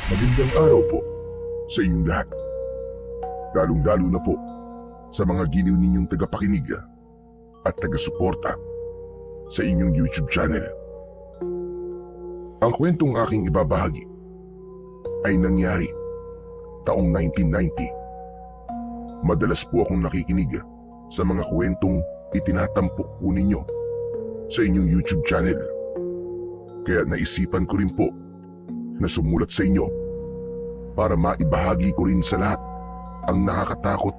Magandang araw po sa inyong lahat. Lalong-lalo na po sa mga giliw ninyong tagapakinig at taga-suporta sa inyong YouTube channel. Ang kwentong aking ibabahagi ay nangyari taong 1990. Madalas po akong nakikinig sa mga kwentong itinatampok po ninyo sa inyong YouTube channel. Kaya naisipan ko rin po na sumulat sa inyo para maibahagi ko rin sa lahat ang nakakatakot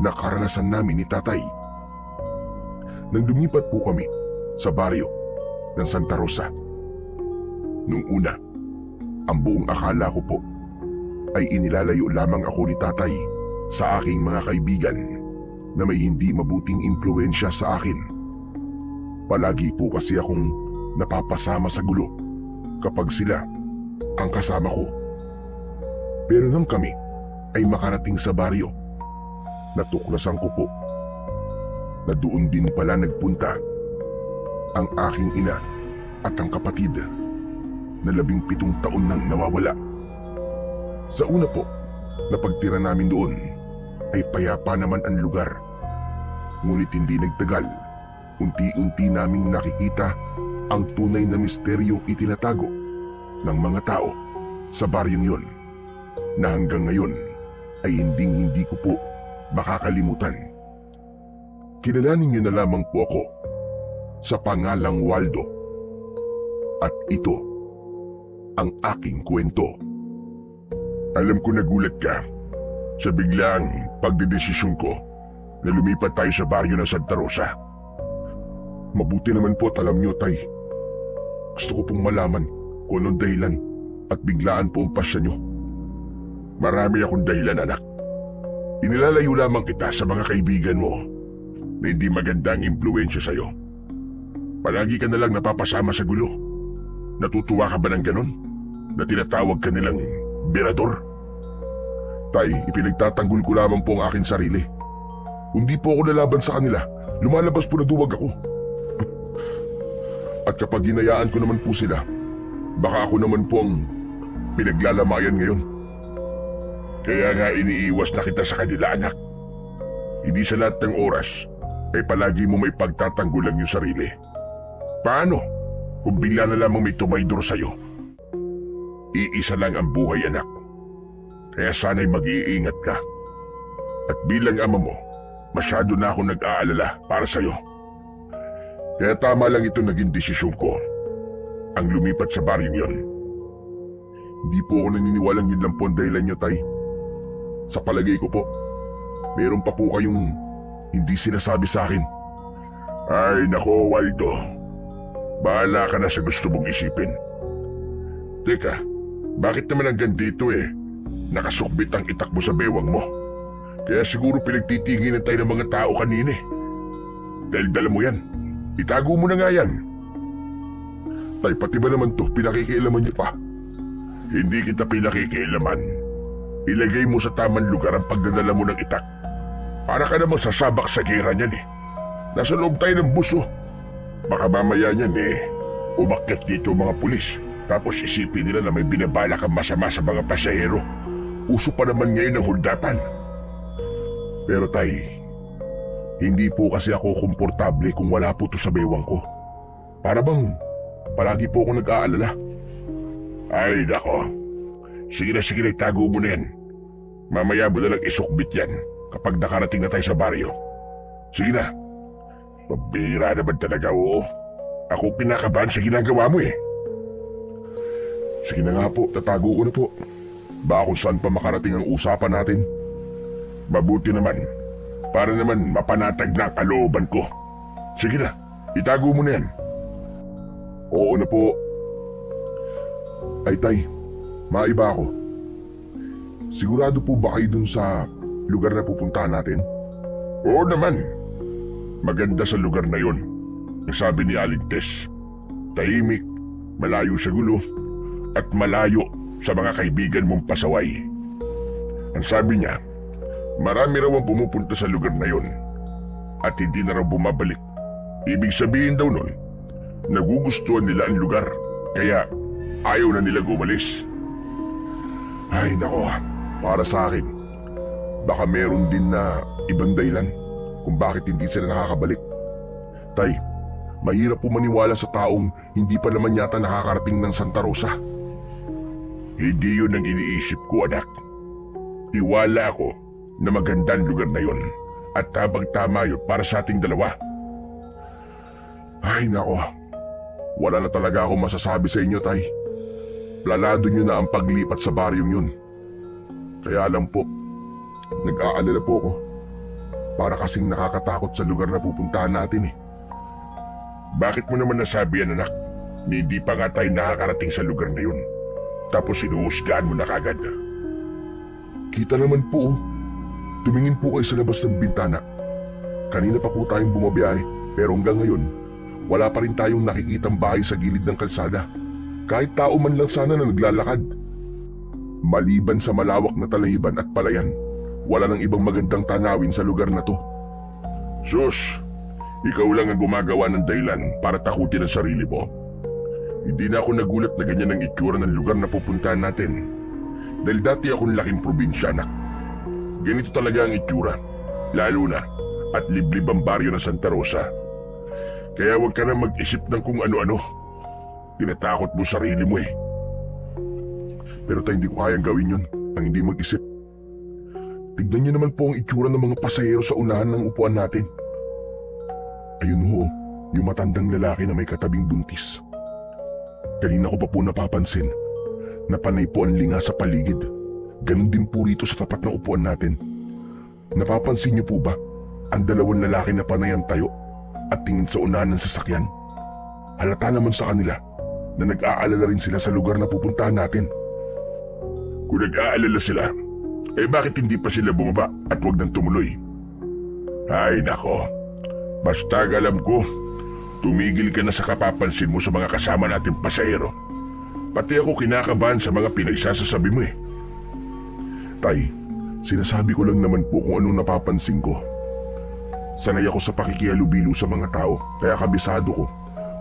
na karanasan namin ni Tatay. Nang lumipat po kami sa baryo ng Santa Rosa, nung una, ang buong akala ko po ay inilalayo lamang ako ni Tatay sa aking mga kaibigan na may hindi mabuting impluensya sa akin. Palagi po kasi akong napapasama sa gulo kapag sila ang kasama ko. Pero nang kami ay makarating sa baryo, natuklasan ko po na doon din pala nagpunta ang aking ina at ang kapatid na 17 taon nang nawawala. Sa una po, na pagtira namin doon ay payapa naman ang lugar. Ngunit hindi nagtagal, unti-unti naming nakikita ang tunay na misteryong itinatago ng mga tao sa baryong yon, na hanggang ngayon ay hindi ko po makakalimutan. Kilalanin niyo na lamang po ako sa pangalang Waldo. At ito ang aking kwento. Alam ko nagulat ka sa biglang pagdedesisyon ko na lumipat tayo sa baryo ng Santa Rosa. Mabuti naman po at alam niyo, Tay. Gusto ko pong malaman kung anong dahilan at biglaan po ang pasya niyo. Marami akong dahilan, anak. Inilalayo lamang kita sa mga kaibigan mo na hindi magandang impluensya sa'yo. Palagi ka nalang napapasama sa gulo. Natutuwa ka ba ng ganon? Na tinatawag ka nilang berador? Tay, ipinagtatanggol ko lamang po ang aking sarili. Kung di po ako lalaban sa kanila, lumalabas po na duwag ako. At kapag hinayaan ko naman po sila, baka ako naman po ang pinaglalamayan ngayon. Kaya nga iniiwas na kita sa kanila, anak. Hindi sa lahat ng oras ay palagi mo may pagtatanggulan yung sarili. Paano kung bigla na lamang may tumaydor sa'yo? Iisa lang ang buhay, anak. Kaya sana'y mag-iingat ka. At bilang ama mo, masyado na ako nag-aalala para sa'yo. Kaya tama lang ito naging desisyon ko, ang lumipat sa baryong yon. Hindi po ako naniniwalang yun lang po ang dahilan nyo, Tay. Sa palagay ko po, meron pa po kayong hindi sinasabi sa akin. Ay nako, Waldo. Bahala ka na sa gusto mong isipin. Teka, bakit naman hanggang dito nakasukbit ang itak mo sa bewang mo? Kaya siguro pinagtitinginan tayo ng mga tao kanina Dahil dala mo yan. Itago mo na nga yan. Tay, pati ba naman to, pinakikialaman niyo pa? Hindi kita pinakikialaman. Ilagay mo sa tamang lugar ang pagdadala mo ng itak. Para ka namang sasabak sa gira niyan Nasa loob tayo ng buso. Baka mamaya niyan umakyat dito mga pulis. Tapos isipin nila na may binabala kang masama sa mga pasahero. Uso pa naman ngayon ang huldapan. Pero Tay, hindi po kasi ako komportable kung wala po to sa bewang ko. Para bang palagi po ako nag-aalala. Ay nako. Sige na, itago mo na yan. Mamaya mo na lang isukbit yan kapag nakarating na tayo sa baryo. Sige na. Pabira naman talaga, oo. Ako pinakabahan sa ginagawa mo Sige na nga po, tatago ko na po. Baka kung saan pa makarating ang usapan natin. Mabuti naman. Para naman mapanatag na ang kalooban ko. Sige na, itago mo na yan. Oo na po. Ay Tay, maiba ako. Sigurado po ba kayo dun sa lugar na pupuntahan natin? Oo naman. Maganda sa lugar na yon. Sabi ni Aling Tess, tahimik, malayo sa gulo, at malayo sa mga kaibigan mong pasaway. Ang sabi niya, marami raw ang pumupunta sa lugar na yon at hindi na raw bumabalik. Ibig sabihin daw nun, nagugustuhan nila ang lugar kaya ayaw na nilang umalis. Ay nako, para sa akin, baka meron din na ibang dahilan kung bakit hindi sila nakakabalik. Tay, mahirap po maniwala sa taong hindi pa naman yata nakakarating ng Santa Rosa. Hindi yun ang iniisip ko, anak. Tiwala ako na magandang lugar na yun at habang tama yun para sa ating dalawa. Ay nako, wala na talaga akong masasabi sa inyo, Tay. Planado nyo na ang paglipat sa baryong yun. Kaya alam po, nag-aalala po ako. Para kasing nakakatakot sa lugar na pupuntahan natin eh. Bakit mo naman nasabi yan, anak? Hindi pa nga tayo nakakarating sa lugar na yun. Tapos sinuhusgahan mo na kagad. Kita naman po, tumingin po kayo sa labas ng bintana. Kanina pa po tayong bumabiyahe, pero hanggang ngayon, wala pa rin tayong nakikitang bahay sa gilid ng kalsada. Kahit tao man lang sana na naglalakad. Maliban sa malawak na talahiban at palayan, wala nang ibang magandang tanawin sa lugar na to. Sus, ikaw lang ang gumagawa ng dahilan para takutin ang sarili mo. Hindi na ako nagulat na ganyan ang itsura ng lugar na pupuntahan natin. Dahil dati akong laking probinsya, anak. Ganito talaga ang itsura, lalo na at liblib ang baryo ng Santa Rosa. Kaya huwag ka na mag-isip ng kung ano-ano. Tinatakot mo sarili mo eh. Pero tayo hindi ko kayang gawin yun ang hindi mag-isip. Tignan niyo naman po ang itsura ng mga pasahero sa unahan ng upuan natin. Ayun ho, yung matandang lalaki na may katabing buntis. Kanina ko pa po napapansin na panay po ang linga sa paligid. Ganon din po rito sa tapat ng upuan natin. Napapansin niyo po ba ang dalawang lalaki na panay ang tayo at tingin sa unahan ng sasakyan? Halata naman sa kanila na nag-aalala rin sila sa lugar na pupuntahan natin. Kung nag-aalala sila, eh bakit hindi pa sila bumaba at wag nang tumuloy? Ay nako, basta alam ko, tumigil ka na sa kapapansin mo sa mga kasama nating pasahero. Pati ako kinakabahan sa mga pinagsasasabi mo eh. Tay, sinasabi ko lang naman po kung anong napapansin ko. Sanay ako sa pakikihalubilo sa mga tao, kaya kabisado ko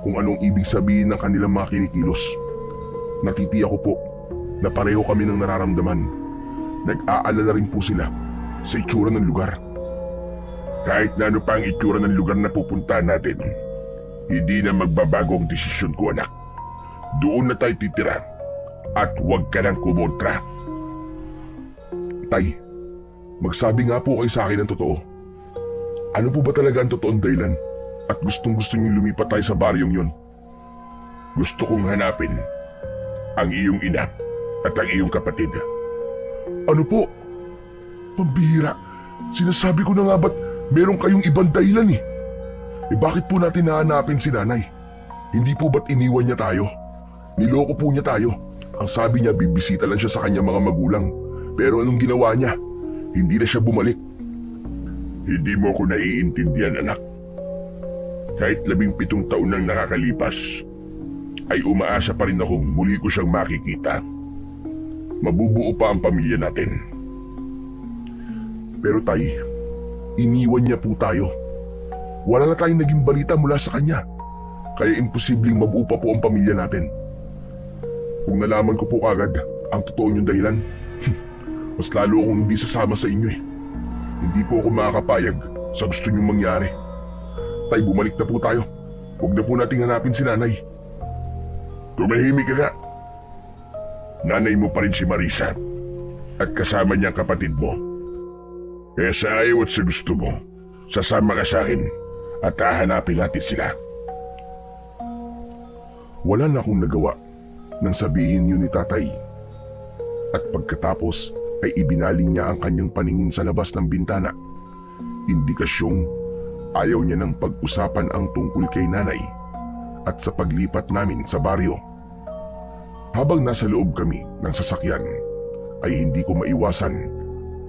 kung anong ibig sabihin ng kanilang mga kinikilos. Natitiyak ko po na pareho kami ng nararamdaman. Nag-aalala rin po sila sa itsura ng lugar. Kahit na ano pa ang itsura ng lugar na pupuntahan natin, hindi na magbabago ang desisyon ko, anak. Doon na tayo titira at huwag ka nang kumontra. Tay, magsabi nga po kayo sa akin ng totoo. Ano po ba talaga ang totoong dahilan at gustong-gusto niyong lumipat tayo sa baryong yun? Gusto kong hanapin ang iyong ina at ang iyong kapatid. Ano po? Pambihira, sinasabi ko na nga ba't meron kayong ibang dahilan eh? Eh bakit po natin nahanapin si nanay? Hindi po ba't iniwan niya tayo? Niloko po niya tayo. Ang sabi niya bibisita lang siya sa kanyang mga magulang. Pero anong ginawa niya? Hindi na siya bumalik. Hindi mo ako naiintindihan, anak. Kahit 17 taon nang nakakalipas, ay umaasa pa rin akong muli ko siyang makikita. Mabubuo pa ang pamilya natin. Pero tay, iniwan niya po tayo. Wala na tayong naging balita mula sa kanya. Kaya imposibleng mabuo pa po ang pamilya natin. Kung nalaman ko po kagad ang totoo niyong dahilan, mas lalo akong hindi sasama sa inyo eh. Hindi po ako makakapayag sa gusto niyong mangyari. Tay, bumalik na po tayo. Huwag na po nating hanapin si nanay. Tumahimik ka nga. Nanay mo pa rin si Marisa at kasama niya ang kapatid mo. Kaya sa ayaw at sa gusto mo, sasama ka sa akin at hahanapin natin sila. Wala na akong nagawa nang sabihin yun ni tatay. At pagkatapos ay ibinaling niya ang kanyang paningin sa labas ng bintana. Indikasyong ayaw niya nang pag-usapan ang tungkol kay nanay at sa paglipat namin sa baryo. Habang nasa loob kami ng sasakyan, ay hindi ko maiwasan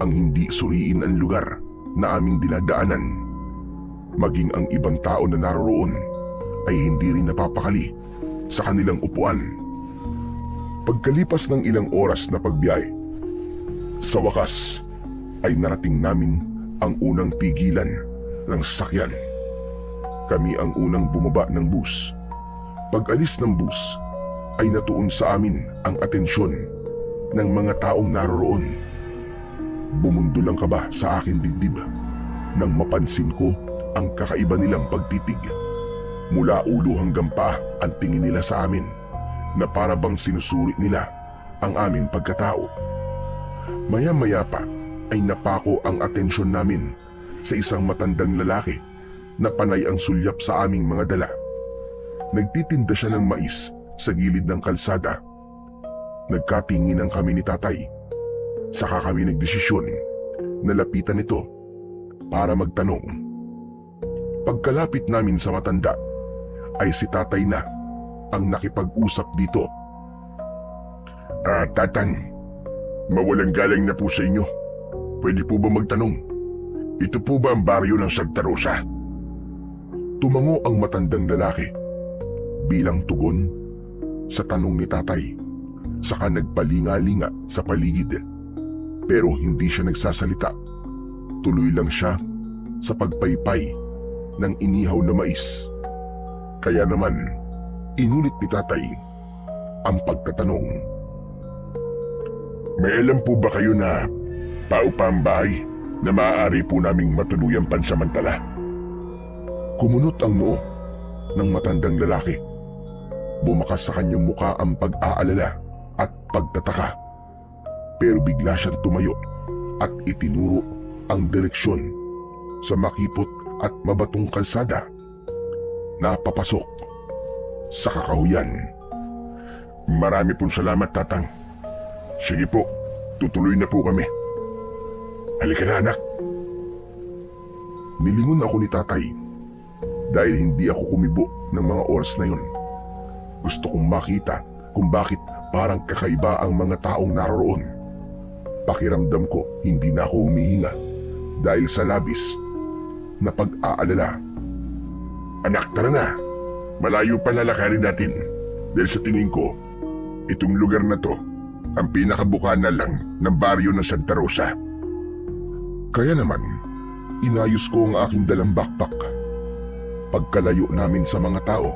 ang hindi suriin ang lugar na aming dinadaanan. Maging ang ibang tao na naroroon ay hindi rin napapakali sa kanilang upuan. Pagkalipas ng ilang oras na pagbiyahe, sa wakas ay narating namin ang unang tigilan ng sasakyan. Kami ang unang bumaba ng bus. Pag alis ng bus, ay natuon sa amin ang atensyon ng mga taong naroroon. Bumundo lang kaba sa akin dibdib nang mapansin ko ang kakaiba nilang pagtitig. Mula ulo hanggang paa ang tingin nila sa amin na para bang sinusuri nila ang aming pagkatao. Maya-maya pa ay napako ang atensyon namin sa isang matandang lalaki na panay ang sulyap sa aming mga dala. Nagtitinda siya ng mais sa gilid ng kalsada. Nagkatinginan kami ni tatay. Saka kami nagdesisyon na lapitan ito para magtanong. Pagkalapit namin sa matanda ay si tatay na ang nakipag-usap dito. Tatang, mawalang galang na po sa inyo. Pwede po ba magtanong? Ito po ba ang baryo ng Santa Rosa? Tumango ang matandang lalaki bilang tugon sa tanong ni tatay. Saka nagpalinga-linga sa paligid. Pero hindi siya nagsasalita. Tuloy lang siya sa pagpaypay ng inihaw na mais. Kaya naman, inulit ni tatay ang pagtatanong. May alam po ba kayo na paupa ang bahay na maaari po naming matuluyang pansamantala? Kumunot ang noo ng matandang lalaki. Bumakas sa kanyang muka ang pag-aalala at pagtataka. Pero bigla siyang tumayo at itinuro ang direksyon sa makipot at mabatong kalsada na papasok sa kakahuyan. Marami pong salamat, tatang. Sige po, tutuloy na po kami. Halika na, anak. Nilingon ako ni tatay dahil hindi ako kumibo ng mga oras na yun. Gusto kong makita kung bakit parang kakaiba ang mga taong naroroon. Pakiramdam ko hindi na ako humihinga dahil sa labis na pag-aalala. Anak, tara na. Malayo pa lalakarin natin dahil sa tingin ko, itong lugar na to ang pinakabukana lang ng baryo ng Santa Rosa. Kaya naman, inayos ko ang aking dalang backpack. Pagkalayo namin sa mga tao,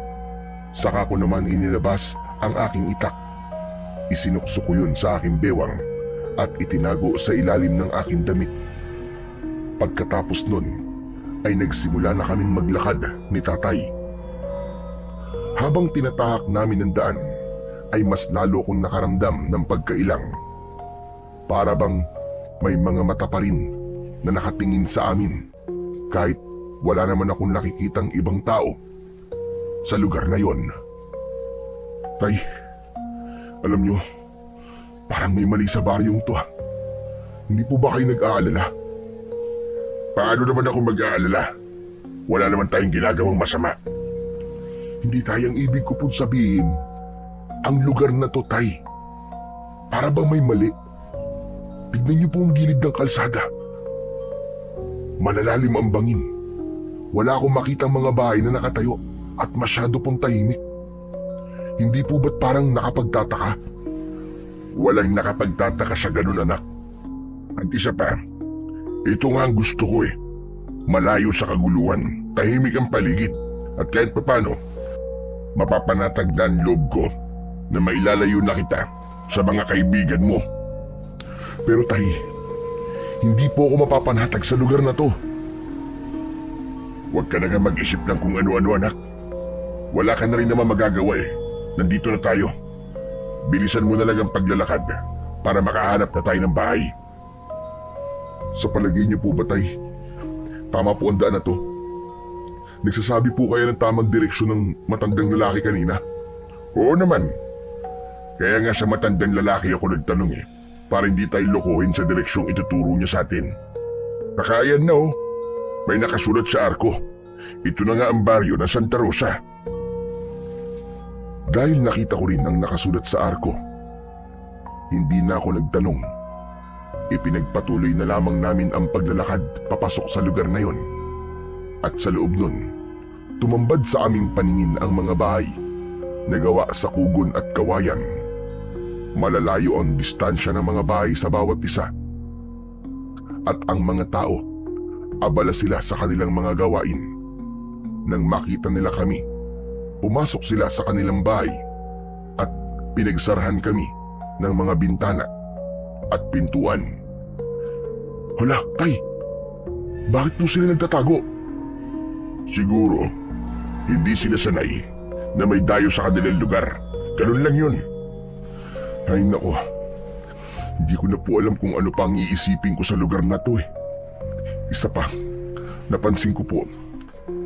saka ko naman inilabas ang aking itak. Isinukso ko yun sa aking bewang at itinago sa ilalim ng aking damit. Pagkatapos nun, ay nagsimula na kaming maglakad ni tatay. Habang tinatahak namin ang daan, ay mas lalo kong nakaramdam ng pagkailang. Para bang may mga mata pa rin na nakatingin sa amin kahit wala naman akong nakikitang ibang tao sa lugar na yon. Tay, alam nyo, parang may mali sa baryong to. Hindi po ba kayo nag-aalala? Paano naman ako mag-aalala? Wala naman tayong ginagawang masama. Hindi tayong ibig ko pong sabihin, ang lugar na to, tay. Para bang may mali? Tignan niyo po ang gilid ng kalsada. Malalalim ang bangin. Wala akong makitang mga bahay na nakatayo at masyado pong tahimik. Hindi po ba't parang nakapagtataka? Walang nakapagtataka sa ganun, anak. At isa pa, ito nga ang gusto ko eh. Malayo sa kaguluhan, tahimik ang paligid, at kahit papano, mapapanatag na ang loob ko na mailalayo na kita sa mga kaibigan mo. Pero tay, hindi po ako mapapanatag sa lugar na to. Huwag ka na nga mag-isip ng kung ano-ano, anak. Wala ka na rin naman magagawa eh. Nandito na tayo. Bilisan mo na lang ang paglalakad para makahanap na tayo ng bahay. Sa palagay niyo po ba, tay? Tama po ang daan na to. Nagsasabi po kayo ng tamang direksyon ng matandang lalaki kanina? Oo naman. Kaya nga sa matandang lalaki ako nagtanong eh, para hindi tayo lokohin sa direksyong ituturo niya sa atin. Nakayan na oh. May nakasulat sa arko. Ito na nga ang baryo ng Santa Rosa. Dahil nakita ko rin ang nakasulat sa arko, hindi na ako nagtanong. Ipinagpatuloy na lamang namin ang paglalakad papasok sa lugar na yon. At sa loob nun, tumambad sa aming paningin ang mga bahay na gawa sa kugon at kawayan. Malalayo ang distansya ng mga bahay sa bawat isa. At ang mga tao, abala sila sa kanilang mga gawain. Nang makita nila kami, pumasok sila sa kanilang bahay at pinagsarahan kami ng mga bintana at pintuan. Hala, tay! Bakit po sila nagtatago? Siguro, hindi sila sanay na may dayo sa kanilang lugar. Ganun lang yun. Ay nako, hindi ko na po alam kung ano pa ang iisipin ko sa lugar na to eh. Isa pa, napansin ko po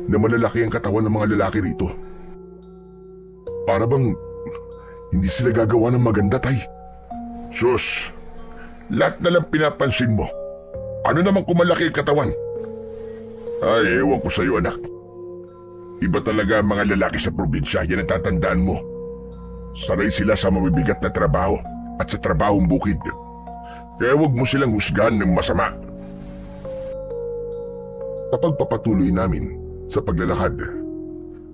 na malalaki ang katawan ng mga lalaki rito. Para bang hindi sila gagawa ng maganda, tay. Sus, lahat na lang pinapansin mo. Ano naman kung malaki ang katawan? Ay, ewan ko sa'yo, anak. Iba talaga ang mga lalaki sa probinsya, yan ang tatandaan mo. Sanay sila sa mabibigat na trabaho at sa trabahong bukid. Kaya huwag mo silang husgahan ng masama. Kapag papatuloy namin sa paglalakad,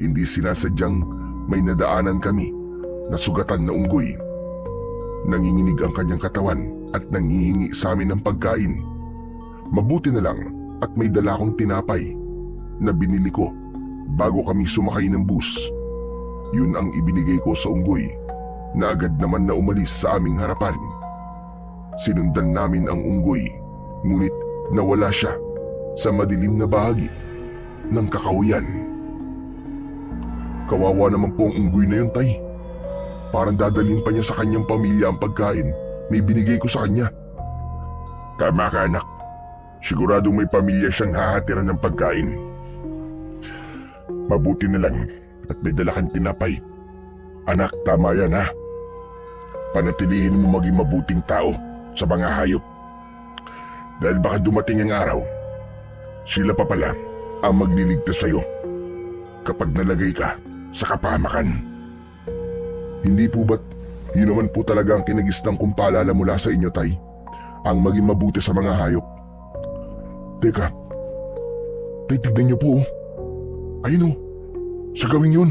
hindi sinasadyang may nadaanan kami na sugatan na unggoy. Nanginginig ang kanyang katawan at nanghihingi sa amin ng pagkain. Mabuti na lang at may dala akong tinapay na binili ko bago kami sumakay ng bus. Yun ang ibinigay ko sa unggoy na agad naman na umalis sa aming harapan. Sinundan namin ang unggoy, ngunit nawala siya sa madilim na bahagi ng kakahuyan. Kawawa naman po ang unggoy na yun, tay. Parang dadalhin pa niya sa kanyang pamilya ang pagkain na ibinigay ko sa kanya. Tama ka, anak. Siguradong may pamilya siyang hahatiran ng pagkain. Mabuti na lang at may dala kang tinapay. Anak, tama yan ha. Panatilihin mo maging mabuting tao sa mga hayop. Dahil baka dumating ang araw, sila pa pala ang magliligtas sa'yo kapag nalagay ka sa kapahamakan. Hindi po ba't yun naman po talaga ang kinagisnan kong paalala mula sa inyo, tay? Ang maging mabuti sa mga hayop. Teka, tay, tignan niyo po. Ayun o, sa gawin yun.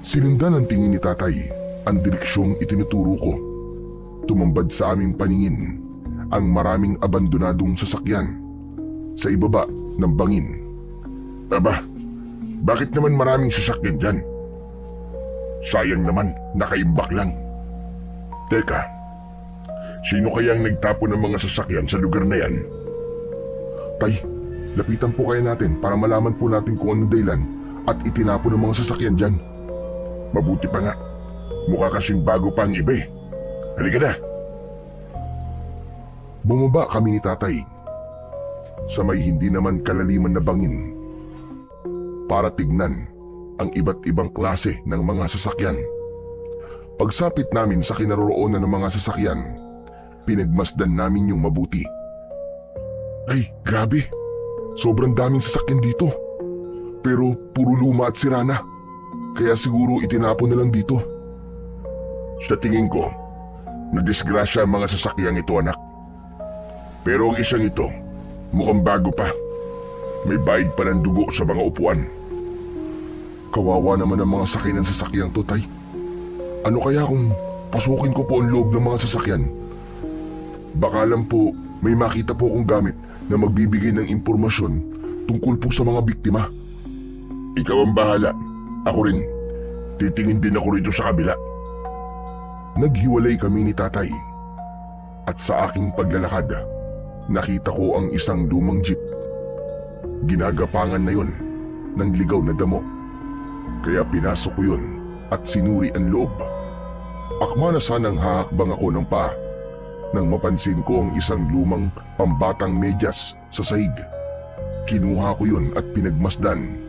Sinundan ang tingin ni tatay ang direksyong itinuturo ko. Tumambad sa aming paningin ang maraming abandonadong sasakyan sa ibaba ng bangin. Aba, bakit naman maraming sasakyan dyan? Sayang naman, nakaimbak lang. Teka, sino kayang nagtapo ng mga sasakyan sa lugar na yan? Tay, lapitan po kaya natin para malaman po natin kung ano dahilan at itinapon ng mga sasakyan dyan. Mabuti pa nga, mukha kasing bago pa ang iba eh. Halika na. Bumaba kami ni tatay sa may hindi naman kalaliman na bangin para tignan ang iba't ibang klase ng mga sasakyan. Pagsapit namin sa kinaroroonan ng mga sasakyan, pinagmasdan namin yung mabuti. Ay, grabe! Sobrang daming sasakyan dito. Pero puro luma at sira na. Kaya siguro itinapon na lang dito. Sa tingin ko, nadisgrasya ang mga sasakyang ito, anak. Pero ang isang ito, mukhang bago pa. May bayad pa ng dugo sa mga upuan. Kawawa naman ang mga sakay ng sasakyang to, tay. Ano kaya kung pasukin ko po ang loob ng mga sasakyan? Baka lang po may makita po akong gamit na magbibigay ng impormasyon tungkol po sa mga biktima. Ikaw ang bahala. Ako rin. Titingin din ako rito sa kabila. Naghiwalay kami ni tatay. At sa aking paglalakad, nakita ko ang isang lumang jeep. Ginagapangan na yon ng ligaw na damo. Kaya pinasok ko yun at sinuri ang loob. Akma na sanang hahakbang ako ng paa nang mapansin ko ang isang lumang pambatang medyas sa sahig. Kinuha ko yun at pinagmasdan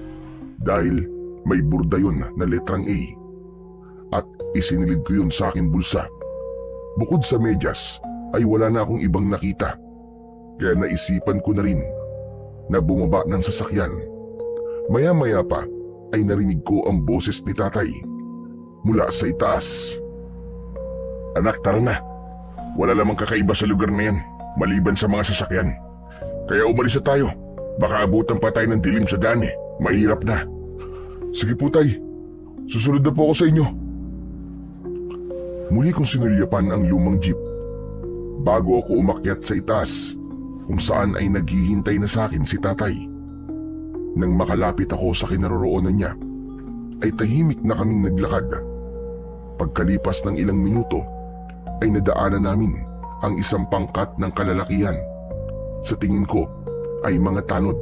dahil may burda yun na letrang A at isinilid ko yun sa aking bulsa. Bukod sa medyas ay wala na akong ibang nakita, kaya naisipan ko na rin na bumaba ng sasakyan. Maya-maya pa ay narinig ko ang boses ni tatay mula sa itaas. Anak, tara na. Wala lamang kakaiba sa lugar na yan maliban sa mga sasakyan. Kaya umalis na tayo. Baka abutan pa tayo ng dilim sa daan eh. Mahirap na. Sige po, tay. Susunod na po ako sa inyo. Muli kong sinulyapan ang lumang jeep bago ako umakyat sa itaas kung saan ay naghihintay na sa akin si tatay. Nang makalapit ako sa kinaroroonan niya, ay tahimik na kaming naglakad. Pagkalipas ng ilang minuto, ay nadaanan namin ang isang pangkat ng kalalakihan. Sa tingin ko ay mga tanod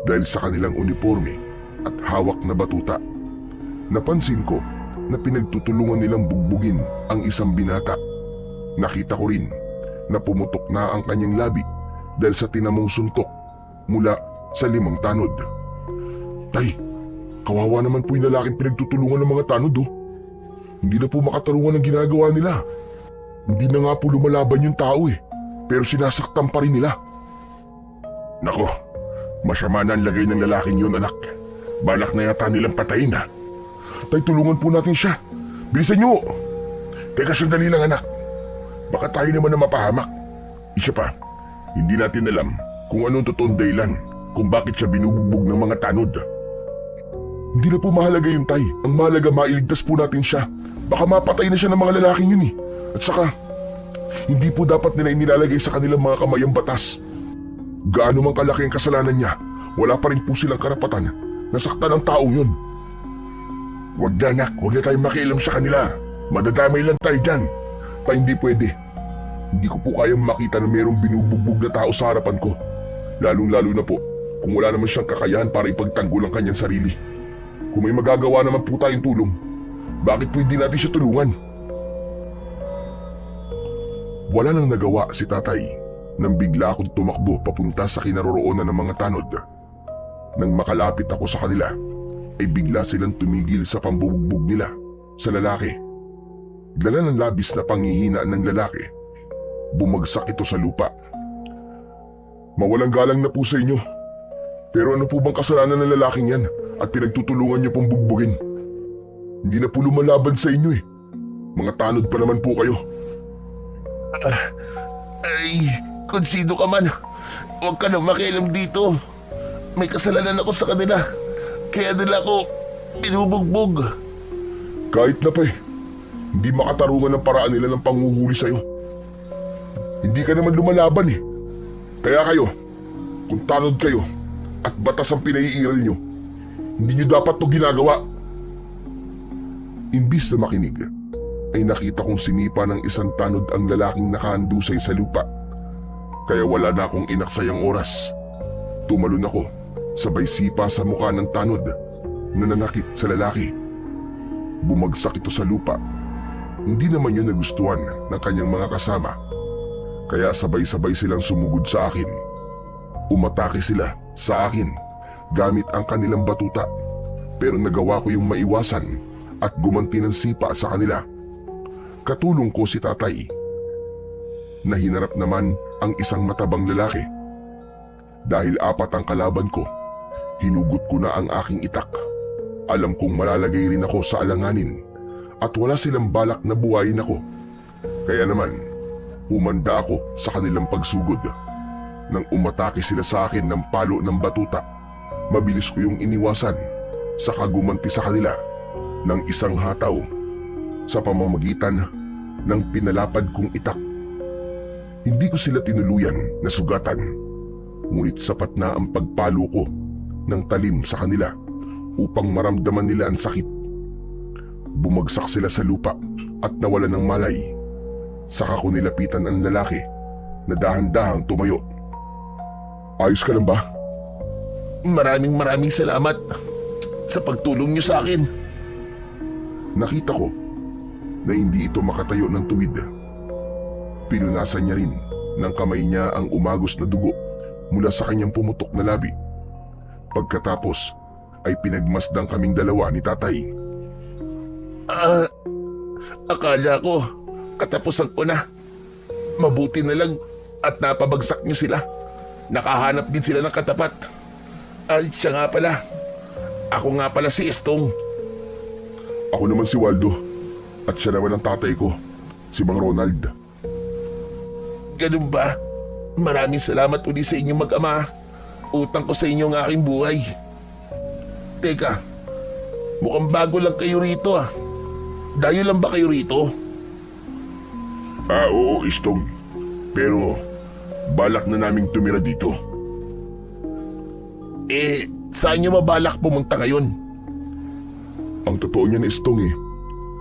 dahil sa kanilang uniforme at hawak na batuta. Napansin ko na pinagtutulungan nilang bugbugin ang isang binata. Nakita ko rin na pumutok na ang kanyang labi dahil sa tinamong suntok mula sa 5 tanod. Tay, kawawa naman po yung lalaking pinagtutulungan ng mga tanod oh. Hindi na po makatarungan ang ginagawa nila. Hindi na nga po lumalaban yung tao pero sinasaktan pa rin nila. Nako, masama na ang lagay ng lalaking yun, anak. Balak na yata nilang patayin ha. Tay, tulungan po natin siya. Bilisan niyo. Teka, sandali lang anak. Baka tayo naman na mapahamak. Isa pa, hindi natin alam kung anong totoong dahilan kung bakit siya binubugbog ng mga tanod. Hindi na po mahalaga yun, tay. Ang mahalaga, mailigtas po natin siya. Baka mapatay na siya ng mga lalaking yun At saka, hindi po dapat nila inilalagay sa kanilang mga kamay ang batas. Gaano man kalaki ang kasalanan niya, wala pa rin po silang karapatan na saktan ang taong yun. Wag na anak, wag na tayong makialam sa kanila. Madadamay lang tayo dyan. Pa hindi pwede. Hindi ko po kayang makita na mayroong binubugbog na tao sa harapan ko. Lalong-lalo na po kung wala naman siyang kakayahan para ipagtanggol ang kanyang sarili. Kung may magagawa naman po tayong tulong, bakit po hindi natin siya tulungan? Wala nang nagawa si tatay nang bigla akong tumakbo papunta sa kinaroroonan ng mga tanod. Nang makalapit ako sa kanila, ay bigla silang tumigil sa pambubugbog nila sa lalaki. Dala ng labis na panghihinaan ng lalaki, bumagsak ito sa lupa. Mawalang galang na po sa inyo. Pero ano po bang kasalanan ng lalaking yan at pinagtutulungan niyo pong bugbugin? Hindi na po lumalaban sa inyo Mga tanod pa naman po kayo. Ay, kung sino ka man, huwag ka na makialam dito. May kasalanan ako sa kanila. Kaya nila ako binubugbog. Kahit na pa hindi makatarungan ng paraan nila ng panghuhuli sa'yo. Hindi ka naman lumalaban Kaya kayo, kung tanod kayo at batas ang pinaiiral nyo, hindi nyo dapat to ginagawa. Imbis na makinig, ay nakita kong sinipa ng isang tanod ang lalaking nakahandusay sa lupa. Kaya wala na akong inaksayang oras. Tumalon ako, sabay sipa sa mukha ng tanod na nanakit sa lalaki. Bumagsak ito sa lupa. Hindi naman yun nagustuhan ng kanyang mga kasama. Kaya sabay-sabay silang sumugod sa akin. Umatake sila sa akin gamit ang kanilang batuta. Pero nagawa ko yung maiwasan at gumanti ng sipa sa kanila. Katulong ko si tatay. Nahinarap naman ang isang matabang lalaki. Dahil 4 ang kalaban ko, hinugot ko na ang aking itak. Alam kong malalagay rin ako sa alanganin at wala silang balak na buhayin ako. Kaya naman, umanda ako sa kanilang pagsugod. Nang umatake sila sa akin ng palo ng batuta, mabilis ko yung iniwasan, saka gumanti sa kanila ng isang hataw sa pamamagitan ng pinalapad kong itak. Hindi ko sila tinuluyan na sugatan, ngunit sapat na ang pagpalo ko ng talim sa kanila upang maramdaman nila ang sakit. Bumagsak sila sa lupa at nawalan ng malay. Saka ko nilapitan ang lalaki na dahan-dahang tumayo. Ayos ka lang ba? Maraming salamat sa pagtulong niyo sa akin. Nakita ko na hindi ito makatayo ng tuwid. Pinunasan niya rin ng kamay niya ang umagos na dugo mula sa kanyang pumutok na labi. Pagkatapos ay pinagmasdang kaming dalawa ni tatay. Akala ko katapusan ko na. Mabuti na lang at napabagsak niyo sila. Nakahanap din sila ng katapat. Ay, siya nga pala. Ako nga pala si Estong. Ako naman si Waldo. At siya naman ang tatay ko, si Mang Ronald. Ganun ba? Maraming salamat ulit sa inyong mag-ama. Utang ko sa inyo ang aking buhay. Teka, mukhang bago lang kayo rito Dayo lang ba kayo rito? Oo, Estong. Pero balak na naming tumira dito. Saan nyo mabalak pumunta ngayon? Ang totoo niyan, Estong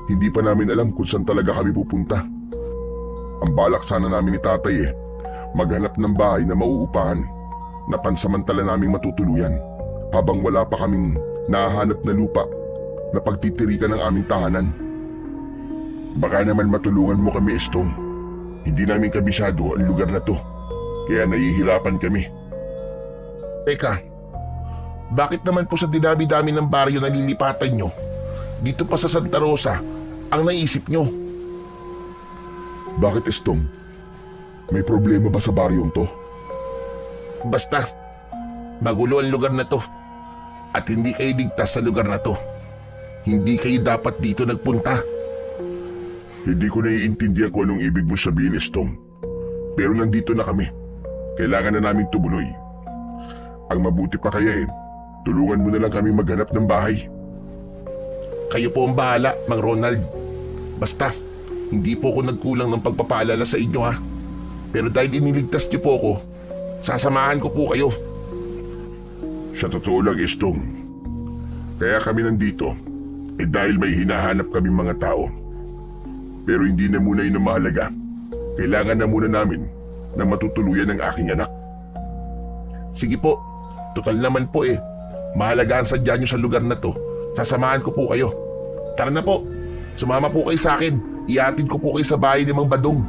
hindi pa namin alam kung saan talaga kami pupunta. Ang balak sana namin ni tatay maghanap ng bahay na mauupahan na pansamantala naming matutuluyan habang wala pa kaming nahahanap na lupa na pagtitirikan ng aming tahanan. Baka naman matulungan mo kami, Estong. Hindi namin kabisado ang lugar na to, kaya nahihirapan kami. Teka, bakit naman po sa dinami-dami ng baryo na lilipatan nyo, dito pa sa Santa Rosa, ang naisip nyo? Bakit, Estong? May problema ba sa baryong to? Basta, magulo ang lugar na to. At hindi kayo ligtas sa lugar na to. Hindi kayo dapat dito nagpunta. Hindi ko naiintindihan kung anong ibig mo sabihin, Estong. Pero nandito na kami. Kailangan na namin tumuloy. Ang mabuti pa kaya tulungan mo na lang kami maghanap ng bahay. Kayo po ang bahala, Mang Ronald. Basta, hindi po ako nagkulang ng pagpapaalala sa inyo ha. Pero dahil iniligtas niyo po ako, sasamahan ko po kayo. Sa totoo lang, Estong. Kaya kami nandito, dahil may hinahanap kami mga tao. Pero hindi na muna yun ang mahalaga. Kailangan na muna namin na matutuluyan ng aking anak. Sige po, total naman po mahalaga ang sadya nyo sa lugar na to. Sasamahan ko po kayo. Tara na po, sumama po kayo sa akin. Iatid ko po kayo sa bahay ni Mang Badong.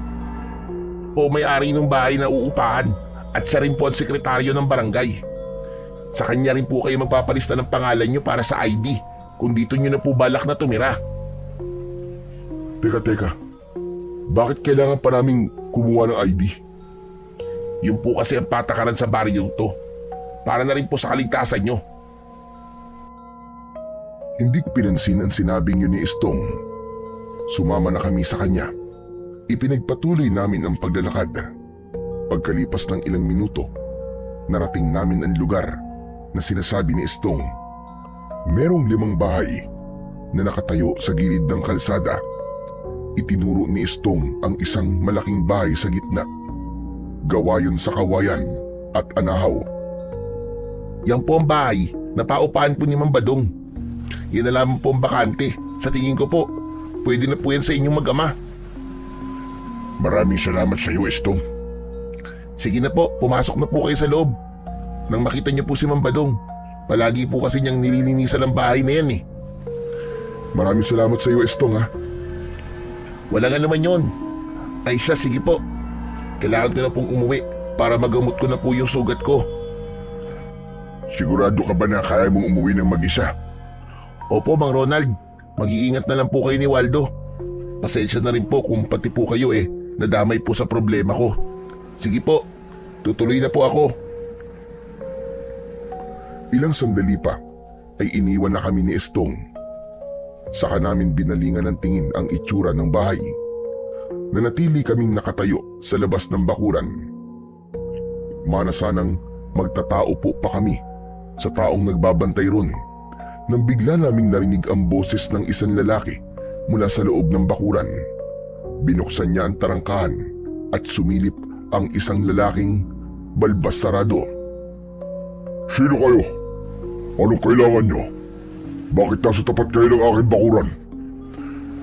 Po may-ari ng bahay na uupahan at siya rin po ang sekretaryo ng barangay. Sa kanya rin po kayo magpapalista ng pangalan nyo para sa ID kung dito nyo na po balak na tumira. Teka. Bakit kailangan pa naming kumuha ng ID? Yun po kasi ang patakaran sa baryong to. Para na rin po sa kaligtasan nyo. Hindi ko pinansin ang sinabing yun ni Estong. Sumama na kami sa kanya. Ipinagpatuloy namin ang paglalakad. Pagkalipas ng ilang minuto, narating namin ang lugar na sinasabi ni Estong. Merong 5 bahay na nakatayo sa gilid ng kalsada. Itinuro ni Estong ang isang malaking bahay sa gitna. Gawa yun sa kawayan at anahaw. Yan po ang bahay na paupahan po ni Mang Badong. Yan na lamang po ang bakante. Sa tingin ko po, pwede na po yan sa inyong mag-ama. Maraming salamat sa iyo, Estong. Sige na po, pumasok na po kayo sa loob. Nang makita niyo po si Mang Badong, palagi po kasi niyang nililinisan ang bahay na yan Maraming salamat sa iyo, Estong ha. Wala nga naman yun. Ay siya, sige po. Kailangan ko na pong umuwi para magamot ko na po yung sugat ko. Sigurado ka ba na kaya mong umuwi ng mag-isa? Opo, Mang Ronald. Mag-iingat na lang po kayo ni Waldo. Pasensya na rin po kung pati po kayo nadamay po sa problema ko. Sige po, tutuloy na po ako. Ilang sandali pa ay iniwan na kami ni Estong. Saka namin binalingan ng tingin ang itsura ng bahay. Nanatili kaming nakatayo sa labas ng bakuran. Mana sanang magtatao po pa kami sa taong nagbabantay ron nang bigla naming narinig ang boses ng isang lalaki mula sa loob ng bakuran. Binuksan niya ang tarangkahan at sumilip ang isang lalaking balbas sarado. Sino kayo? Anong kailangan nyo? Bakit nasa tapat kayo ng aking bakuran?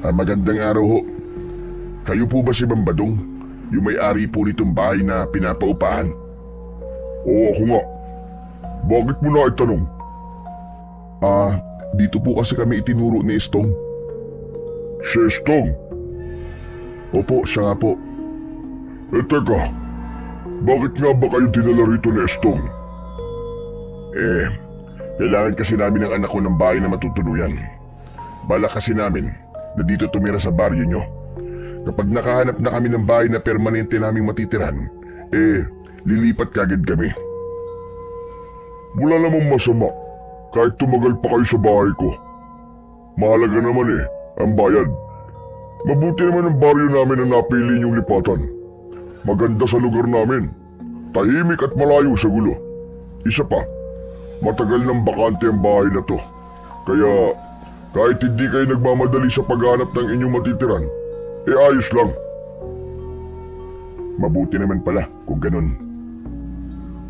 Magandang araw ho. Kayo po ba si Mang Badong? Yung may-ari po nitong bahay na pinapaupahan? Oo, ako nga. Bakit mo na itanong? Dito po kasi kami itinuro ni Estong. Si Estong? Opo, siya nga po. Teka, bakit nga ba kayo dinala rito ni Estong? Kailangan kasi namin ng anak ko ng bahay na matutuluyan. Balak kasi namin na dito tumira sa baryo nyo. Kapag nakahanap na kami ng bahay na permanente naming matitiran, lilipat kagad kami. Wala namang masama kahit tumagal pa kayo sa bahay ko. Mahalaga naman ang bayad. Mabuti naman ang baryo namin na napili niyong lipatan. Maganda sa lugar namin. Tahimik at malayo sa gulo. Isa pa, matagal nang bakante ang bahay na to. Kaya kahit hindi kayo nagmamadali sa paghanap ng inyong matitiran, ayos lang. Mabuti naman pala kung ganun.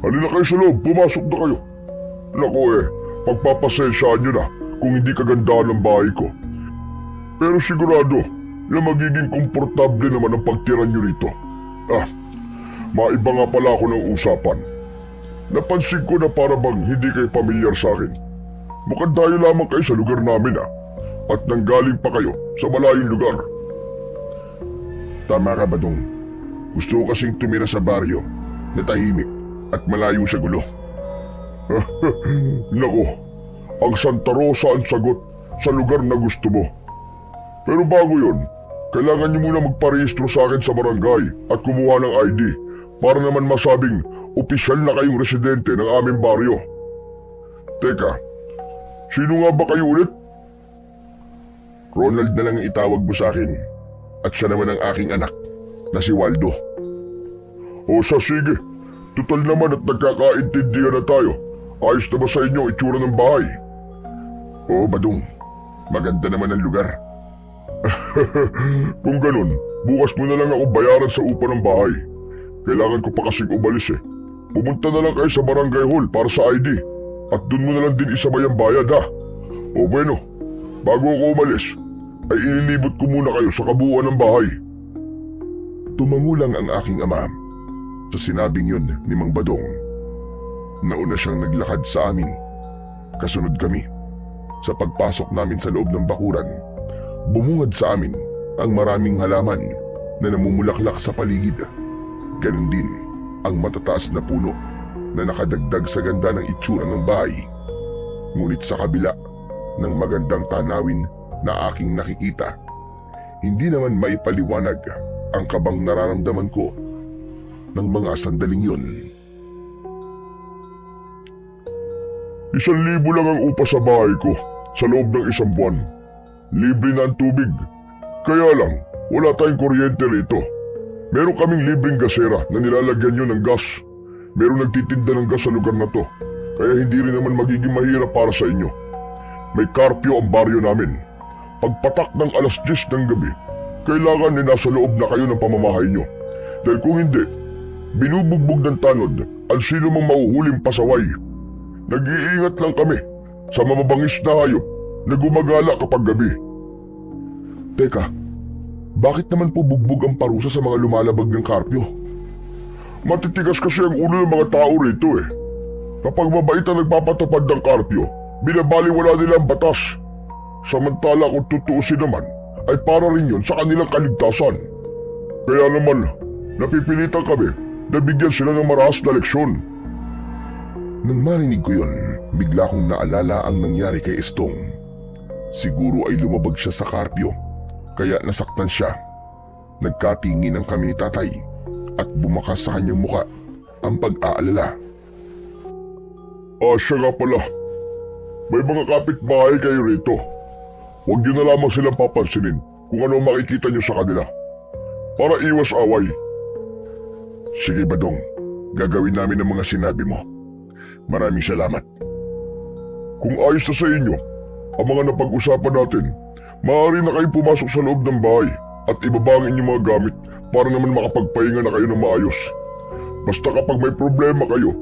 Halina kayo sa loob, pumasok na kayo. Naku pagpapasensyaan nyo na kung hindi kagandahan ng bahay ko. Pero sigurado, na magiging komportable naman ang pagtira niyo rito. Maiba nga pala ako ng usapan. Napansin ko na para bang hindi kayo pamilyar sa akin. Mukhang dayo lamang kayo sa lugar namin at nanggaling pa kayo sa malayong lugar. Tama ka, Badong. Gusto ko kasing tumira sa baryo na tahimik at malayo sa gulo. Nako, ang Santa Rosa ang sagot sa lugar na gusto mo. Pero bago yon, kailangan niyo muna magparehistro sa akin sa barangay at kumuha ng ID para naman masabing opisyal na kayong residente ng aming baryo. Teka, sino nga ba kayo ulit? Ronald na lang ang itawag mo sa akin at siya naman ang aking anak na si Waldo. O sige, tutal naman at nagkakaintindihan na tayo. Ayos na ba sa inyo ang itsura ng bahay? Oo, Badong, maganda naman ang lugar. Kung ganun, bukas mo na lang ako bayaran sa upa ng bahay. Kailangan ko pa kasing umalis Pumunta na lang kayo sa barangay hall para sa ID at dun mo na lang din isabay ang bayad O bueno, bago ako umalis, ay inilibot ko muna kayo sa kabuuan ng bahay. Tumango lang ang aking ama sa sinabing yun ni Mang Badong. Nauna siyang naglakad sa amin. Kasunod kami. Sa pagpasok namin sa loob ng bakuran, bumungad sa amin ang maraming halaman na namumulaklak sa paligid. Ganon din ang matataas na puno na nakadagdag sa ganda ng itsura ng bahay. Ngunit sa kabila ng magandang tanawin na aking nakikita, hindi naman maipaliwanag ang kabang nararamdaman ko ng mga sandaling yun. 1,000 lang ang upa sa bahay ko sa loob ng 1 buwan. Libre na ang tubig. Kaya lang, wala tayong kuryente rito. Meron kaming libreng gasera na nilalagyan nyo ng gas. Meron nagtitinda ng gas sa lugar na to, kaya hindi rin naman magiging mahirap para sa inyo. May karpyo ang baryo namin. Pagpatak ng 10:00 ng gabi, kailangan na nasa loob na kayo ng pamamahay nyo. Dahil kung hindi, binubugbog ng tanod ang sino mang mahuhuling pasaway. Nag-iingat lang kami sa mababangis na hayop na gumagala kapag gabi. Teka, bakit naman po bugbog ang parusa sa mga lumalabag ng karpyo? Matitigas kasi ang ulo ng mga tao rito Kapag mabait ang nagpapatupad ng karpyo, binabaliwala nila ang batas. Samantala kung tutuusin naman, ay para rin yun sa kanilang kaligtasan. Kaya naman, napipilitan kami na bigyan sila ng marahas na leksyon. Nang marinig ko yun, bigla kong naalala ang nangyari kay Estong. Siguro ay lumabag siya sa karpyo, kaya nasaktan siya. Nagkatingin ang kami ni tatay at bumakas sa kanyang muka ang pag-aalala. Siya nga pala. May mga kapitbahay kayo rito. Huwag niyo na lamang silang papansinin kung ano makikita niyo sa kanila. Para iwas away. Sige, Badong. Gagawin namin ang mga sinabi mo. Maraming salamat. Kung ayos na sa inyo ang mga napag-usapan natin, maaari na kayong pumasok sa loob ng bahay at ibaba ang inyong mga gamit para naman makapagpahinga na kayo ng maayos. Basta kapag may problema kayo,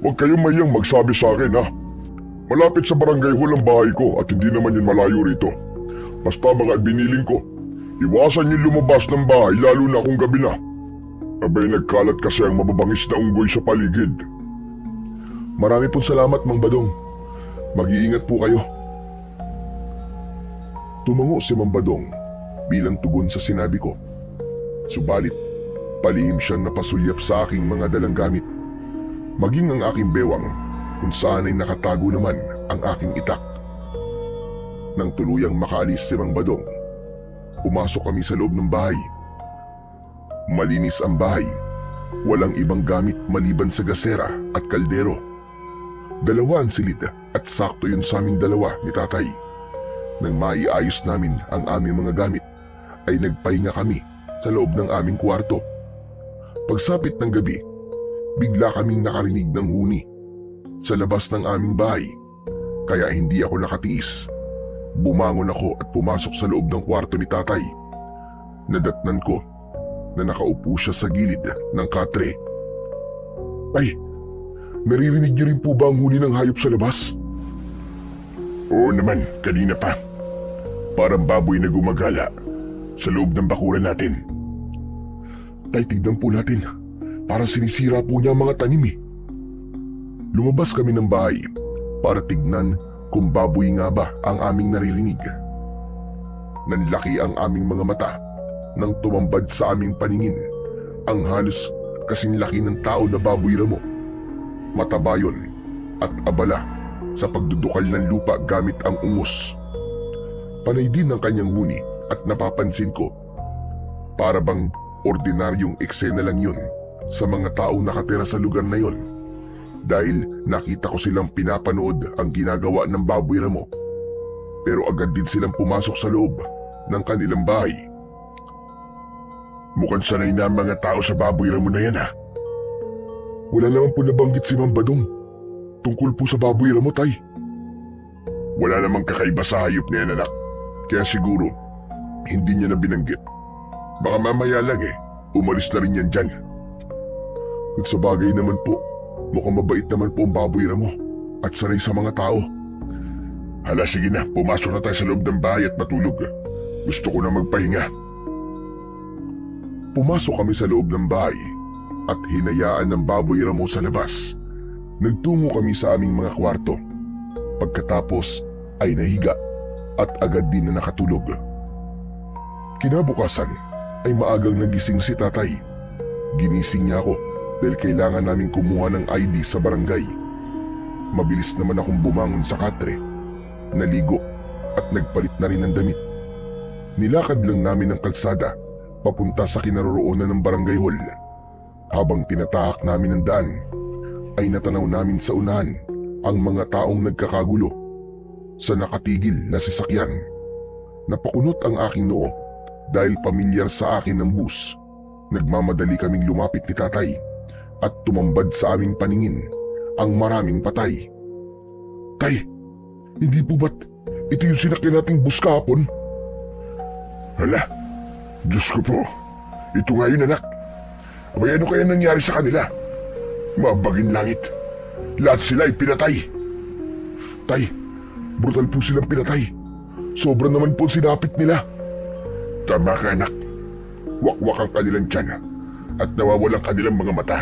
huwag kayong mahiyang magsabi sa akin Malapit sa barangay hall ang bahay ko at hindi naman yun malayo rito. Basta mga biniling ko, iwasan yung lumabas ng bahay lalo na kung gabi na. Abay nagkalat kasi ang mababangis na unggoy sa paligid. Marami pong salamat, Mang Badong. Mag-iingat po kayo. Tumango si Mang Badong bilang tugon sa sinabi ko. Subalit, palihim siyang napasulyap sa aking mga dalang gamit. Maging ang aking bewang kung saan ay nakatago naman ang aking itak. Nang tuluyang makaalis si Mang Badong, pumasok kami sa loob ng bahay. Malinis ang bahay. Walang ibang gamit maliban sa gasera at kaldero. 2 ang silid at sakto yun sa aming 2 ni tatay. Nang maiayos namin ang aming mga gamit, ay nagpahinga kami sa loob ng aming kwarto. Pagsapit ng gabi, bigla kaming nakarinig ng huni sa labas ng aming bahay, kaya hindi ako nakatiis. Bumangon ako at pumasok sa loob ng kwarto ni tatay. Nadatnan ko na nakaupo siya sa gilid ng katre. Ay, naririnig niyo rin po ba ang huni ng hayop sa labas? Oo naman, kanina pa. Parang baboy na gumagala. sa loob ng bakuran natin. Tay, tignan po natin. Parang sinisira po niya ang mga tanim eh. Lumabas kami ng bahay para tignan kung baboy nga ba ang aming naririnig. Nanlaki ang aming mga mata nang tumambad sa aming paningin ang halos kasing laki ng tao na baboy ramo. Mataba yun at abala sa pagdudukal ng lupa gamit ang ungos. Panay din ang kanyang huni at napapansin ko, para bang ordinaryong eksena lang yun sa mga taong nakatira sa lugar na yon, dahil nakita ko silang pinapanood ang ginagawa ng baboy ramo. Pero agad din silang pumasok sa loob ng kanilang bahay. Mukhang sanay na ang mga tao sa baboy ramo na yan ha. Wala naman po nabanggit si Ma'am Badong tungkol po sa baboy ramo, tay. Wala namang kakaiba sa hayop na yan, anak. Kaya siguro hindi niya na binanggit. Baka mamaya lang umalis na rin yan dyan. At sa bagay naman po, mukhang mabait naman po ang baboy ramo at sanay sa mga tao. Hala, sige na, pumasok na tayo sa loob ng bahay at matulog. Gusto ko na magpahinga. Pumasok kami sa loob ng bahay at hinayaan ng baboy ramo sa labas. Nagtungo kami sa aming mga kwarto. Pagkatapos ay nahiga at agad din na nakatulog. Kinabukasan ay maagang nagising si tatay. Ginising niya ako dahil kailangan namin kumuha ng ID sa barangay. Mabilis naman akong bumangon sa katre, naligo at nagpalit na rin ng damit. Nilakad lang namin ang kalsada papunta sa kinaroroonan ng barangay hall. Habang tinatahak namin ang daan, ay natanaw namin sa unahan ang mga taong nagkakagulo sa nakatigil na sasakyan. Napakunot ang aking noo dahil pamilyar sa akin ang bus. Nagmamadali kaming lumapit ni tatay at tumambad sa aming paningin ang maraming patay. Tay, hindi po ba't ito yung sinakyan nating bus kahapon? Hala, Diyos ko po, ito nga yun, anak. Abay, ano kaya nangyari sa kanila? Mabagin langit, lahat sila ay pinatay. Tay, brutal po silang pinatay. Sobra naman po sinapit nila. Tama ka, anak. Wakwak ang kanilang tiyan at nawawalang kanilang mga mata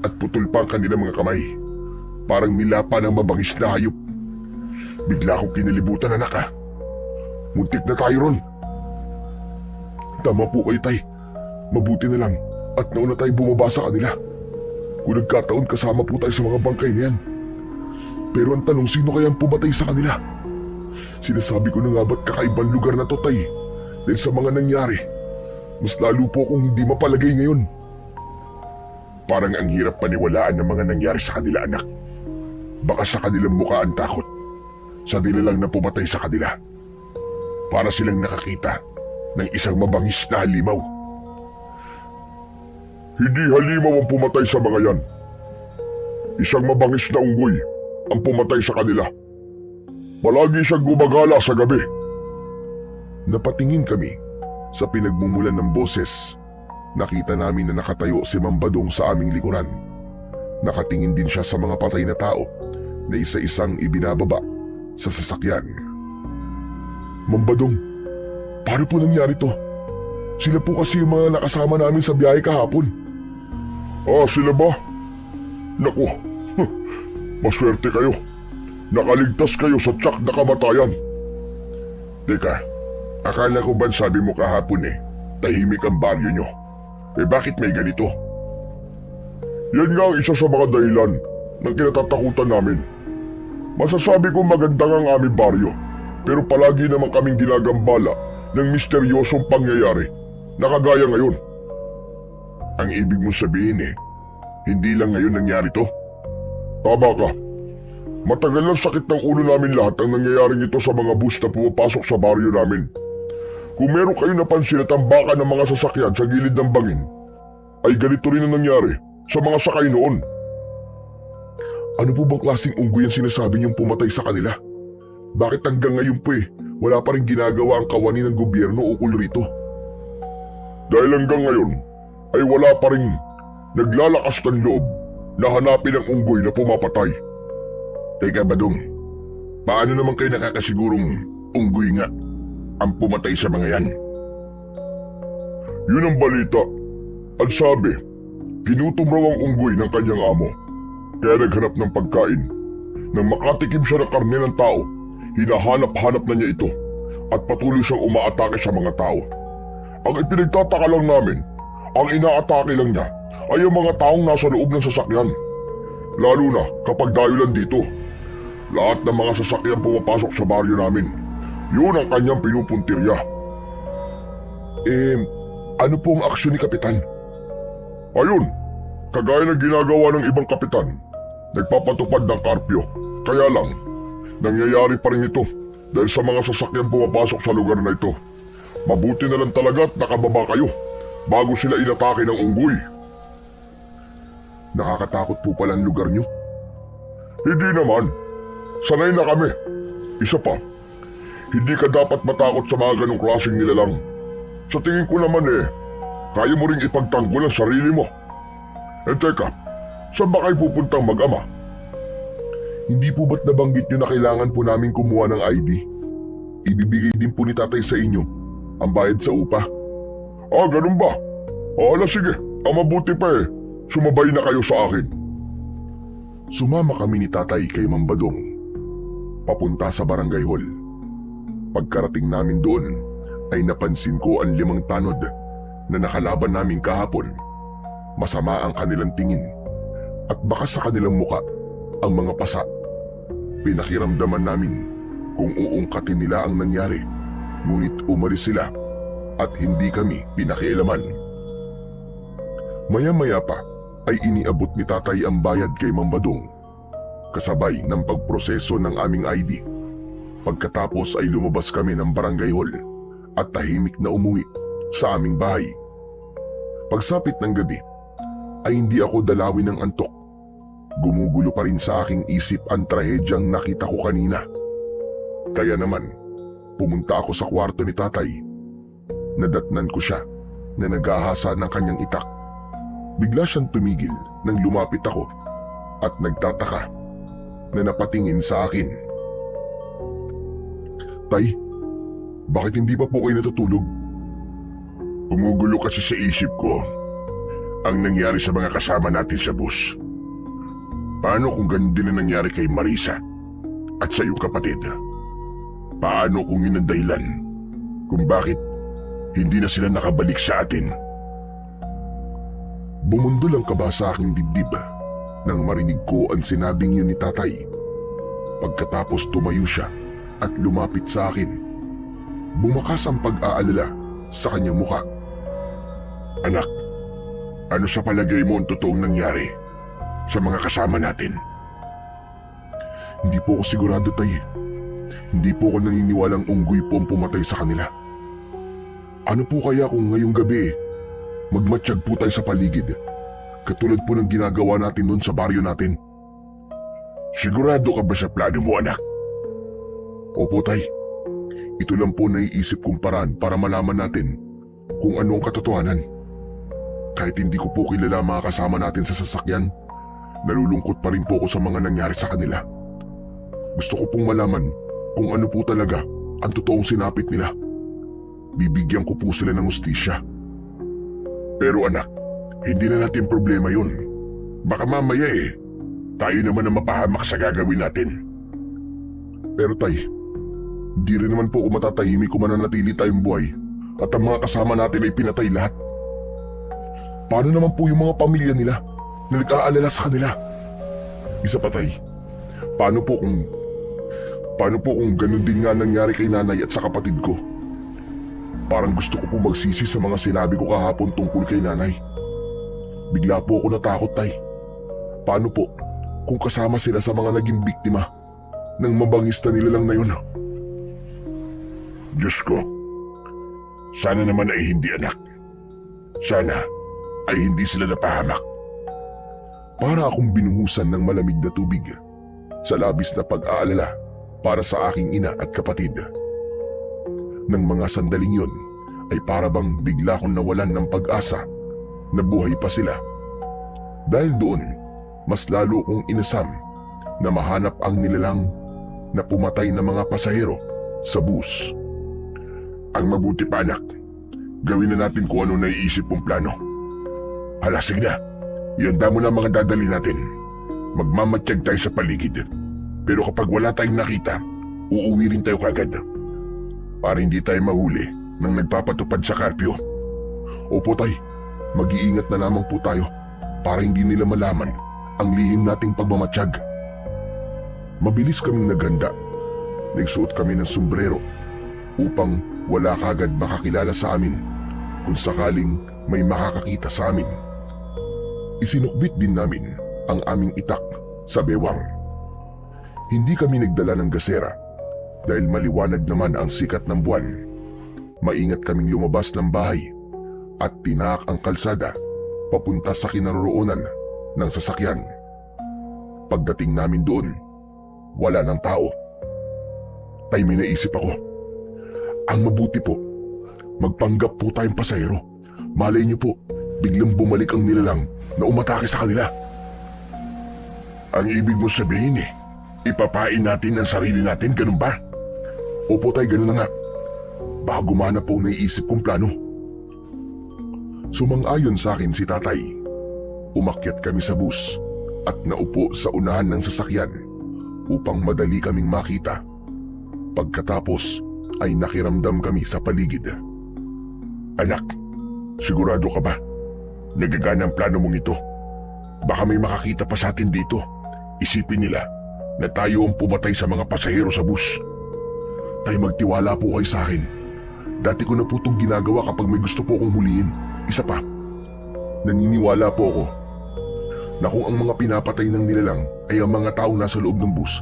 at putol pa ang kanilang mga kamay. Parang nilapa ng mabangis na hayop. Bigla akong kinalibutan, anak ha. Muntik na tayo ron. Tama po kayo, tay. Mabuti na lang at nauna tayo bumaba sa kanila. Kung nagkataon kasama po tayo sa mga bangkay na yan. Pero ang tanong, sino kaya ang pumatay sa kanila? Sinasabi ko na nga ba't kakaibang lugar na to, tay? Dahil sa mga nangyari, mas lalo po akong hindi mapalagay ngayon. Parang ang hirap paniwalaan ng mga nangyari sa kanila, anak. Baka sa kanilang mukha ang takot. Sa dila lang na pumatay sa kanila. Para silang nakakita ng isang mabangis na halimaw. Hindi halimaw ang pumatay sa mga yan. Isang mabangis na unggoy ang pumatay sa kanila. Palagi siyang gumagala sa gabi. Napatingin kami sa pinagmumulan ng boses. Nakita namin na nakatayo si Ma'am Badong sa aming likuran. Nakatingin din siya sa mga patay na tao na isa-isang ibinababa sa sasakyan. Ma'am Badong, paano po nangyari to? Sila po kasi yung mga nakasama namin sa biyahe kahapon. Ah, sila ba? Naku, maswerte kayo. Nakaligtas kayo sa tiyak na kamatayan. Teka, akala ko ba sabi mo kahapon tahimik ang baryo nyo? Bakit may ganito? Yan nga ang isa sa mga dahilan ng kinatatakutan namin. Masasabi ko magandang ang aming baryo, pero palagi naman kaming ginagambala ng misteryosong pangyayari na kagaya ngayon. Ang ibig mong sabihin hindi lang ngayon nangyari to? Tama ka. Matagal ng sakit ng ulo namin lahat ang nangyayaring ito sa mga bus na pumapasok sa baryo namin. Kung meron kayo napansin na tambakan ng mga sasakyan sa gilid ng bangin, ay ganito rin ang nangyari sa mga sakay noon. Ano po bang klaseng unggoy ang sinasabi niyong pumatay sa kanila? Bakit hanggang ngayon po wala pa rin ginagawa ang kawani ng gobyerno ukol rito? Dahil hanggang ngayon ay wala pa rin naglalakas ng loob na hanapin ang unggoy na pumapatay. Teka Badong, paano naman kayo nakakasigurong unggoy nga ang pumatay sa mga yan? Yun ang balita. At sabi, ginutom raw ang unggoy ng kanyang amo. Kaya naghanap ng pagkain. Nang makatikim siya ng karne ng tao, hinahanap-hanap na niya ito at patuloy siyang umaatake sa mga tao. Ang ipinagtataka lang namin, ang inaatake lang niya ay ang mga taong nasa loob ng sasakyan. Lalo na kapag dayulan dito. Lahat ng mga sasakyan pumapasok sa baryo namin. Yun ang kanyang pinupuntirya. Ano po ang aksyon ni Kapitan? Ayun, kagaya ng ginagawa ng ibang kapitan, nagpapatupad ng karpyo. Kaya lang, nangyayari pa rin ito dahil sa mga sasakyan pumapasok sa lugar na ito. Mabuti na lang talaga at nakababa kayo bago sila inatake ng unggoy. Nakakatakot po pala ang lugar niyo. Hindi naman. Sanay na kami. Isa pa, hindi ka dapat matakot sa mga ganong klaseng nilalang. Sa tingin ko naman kaya mo ring ipagtanggol ang sarili mo. Teka, saan ba kayo pupuntang mag-ama? Hindi po ba't nabanggit nyo na kailangan po namin kumuha ng ID? Ibibigay din po ni tatay sa inyo ang bayad sa upa. Ganun ba? Ala sige, ang mabuti pa sumabay na kayo sa akin. Sumama kami ni tatay kay Mang Badong, papunta sa barangay hall. Pagkarating namin doon, ay napansin ko ang 5 tanod na nakalaban namin kahapon. Masama ang kanilang tingin at baka sa kanilang muka ang mga pasa. Pinakiramdaman namin kung uungkatin nila ang nangyari, ngunit umalis sila at hindi kami pinakialaman. Maya-maya pa ay iniabot ni tatay ang bayad kay Mang Badong, kasabay ng pagproseso ng aming ID. Pagkatapos ay lumabas kami ng barangay hall at tahimik na umuwi sa aming bahay. Pagsapit ng gabi ay hindi ako dalawin ng antok. Gumugulo pa rin sa aking isip ang trahedyang nakita ko kanina. Kaya naman, pumunta ako sa kwarto ni tatay. Nadatnan ko siya na naghahasa ng kanyang itak. Bigla siyang tumigil nang lumapit ako at nagtataka na napatingin sa akin. Tay, bakit hindi pa po kayo natutulog? Gumugulo kasi sa isip ko ang nangyari sa mga kasama natin sa bus. Paano kung ganun din ang nangyari kay Marisa at sa iyong kapatid? Paano kung yun ang dahilan kung bakit hindi na sila nakabalik sa atin? Bumundol ang kaba sa aking dibdib nang marinig ko ang sinabing yun ni tatay. Pagkatapos tumayo siya at lumapit sa akin. Bumakas ang pag-aalala sa kanyang mukha. Anak, ano sa palagay mo ang totoong nangyari sa mga kasama natin? Hindi po ako sigurado, tay. Hindi po ako naniniwalang unggoy po ang pumatay sa kanila. Ano po kaya kung ngayong gabi magmatsyag po tayo sa paligid, katulad po ng ginagawa natin noon sa baryo natin? Sigurado ka ba sa plano mo, anak? Opo, tay. Ito lang po naiisip kong paraan para malaman natin kung ano ang katotohanan. Kahit hindi ko po kilala ang mga kasama natin sa sasakyan, nalulungkot pa rin po ako sa mga nangyari sa kanila. Gusto ko pong malaman kung ano po talaga ang totoong sinapit nila. Bibigyan ko po sila ng hustisya. Pero anak, hindi na natin problema yun. Baka mamaya tayo naman ang mapahamak sa gagawin natin. Pero tay, hindi rin naman po ako matatahimik kung mananatili tayong buhay at ang mga kasama natin ay pinatay lahat. Paano naman po yung mga pamilya nila na nag-aalala sa kanila? Isa pa, tay, paano po kung ganun din nga nangyari kay nanay at sa kapatid ko? Parang gusto ko po magsisi sa mga sinabi ko kahapon tungkol kay nanay. Bigla po ako natakot, tay. Paano po kung kasama sila sa mga naging biktima ng mabangista nila lang na yun? Diyos ko, sana naman ay hindi, anak. Sana ay hindi sila napahamak. Para akong binuhusan ng malamig na tubig sa labis na pag-aalala para sa aking ina at kapatid. Nang mga sandaling yun ay para bang bigla kong nawalan ng pag-asa na buhay pa sila. Dahil doon, mas lalo kong inasam na mahanap ang nilalang na pumatay na mga pasahero sa bus. Ang mabuti pa, anak, Gawin na natin kung ano naiisip mong plano. Hala, sige na. Ihanda mo na ang mga dadali natin. Magmamatsyag tayo sa paligid. Pero kapag wala tayong nakita, uuwi rin tayo kagad. Para hindi tayo mahuli nang nagpapatupad sa karpyo. Opo tay, mag-iingat na lamang po tayo para hindi nila malaman ang lihim nating pagmamatsyag. Mabilis kaming naghanda. Nagsuot kami ng sombrero upang wala kagad makakilala sa amin kung sakaling may makakakita sa amin. Isinukbit din namin ang aming itak sa bewang. Hindi kami nagdala ng gasera dahil maliwanag naman ang sikat ng buwan. Maingat kaming lumabas ng bahay at tinaak ang kalsada papunta sa kinaroroonan ng sasakyan. Pagdating namin doon, wala ng tao. Tay, may naisip ako. Ang mabuti po, magpanggap po tayong pasahero. Malay niyo po, biglang bumalik ang nilalang na umatake sa kanila. Ang ibig mo sabihin ipapain natin ang sarili natin, ganun ba? Opo tay, ganun na nga. Baka gumana po ang naiisip kong plano. Sumang-ayon sa akin si tatay. Umakyat kami sa bus at naupo sa unahan ng sasakyan upang madali kaming makita. Pagkatapos ay nakiramdam kami sa paligid. Anak, sigurado ka ba? Nagagana ang plano mong ito. Baka may makakita pa sa atin dito. Isipin nila na tayo ang pumatay sa mga pasahero sa bus. Tay, magtiwala po kayo sa akin. Dati ko na po itong ginagawa kapag may gusto po akong huliin. Isa pa, naniniwala po ako na kung ang mga pinapatay ng nilalang ay ang mga taong nasa loob ng bus,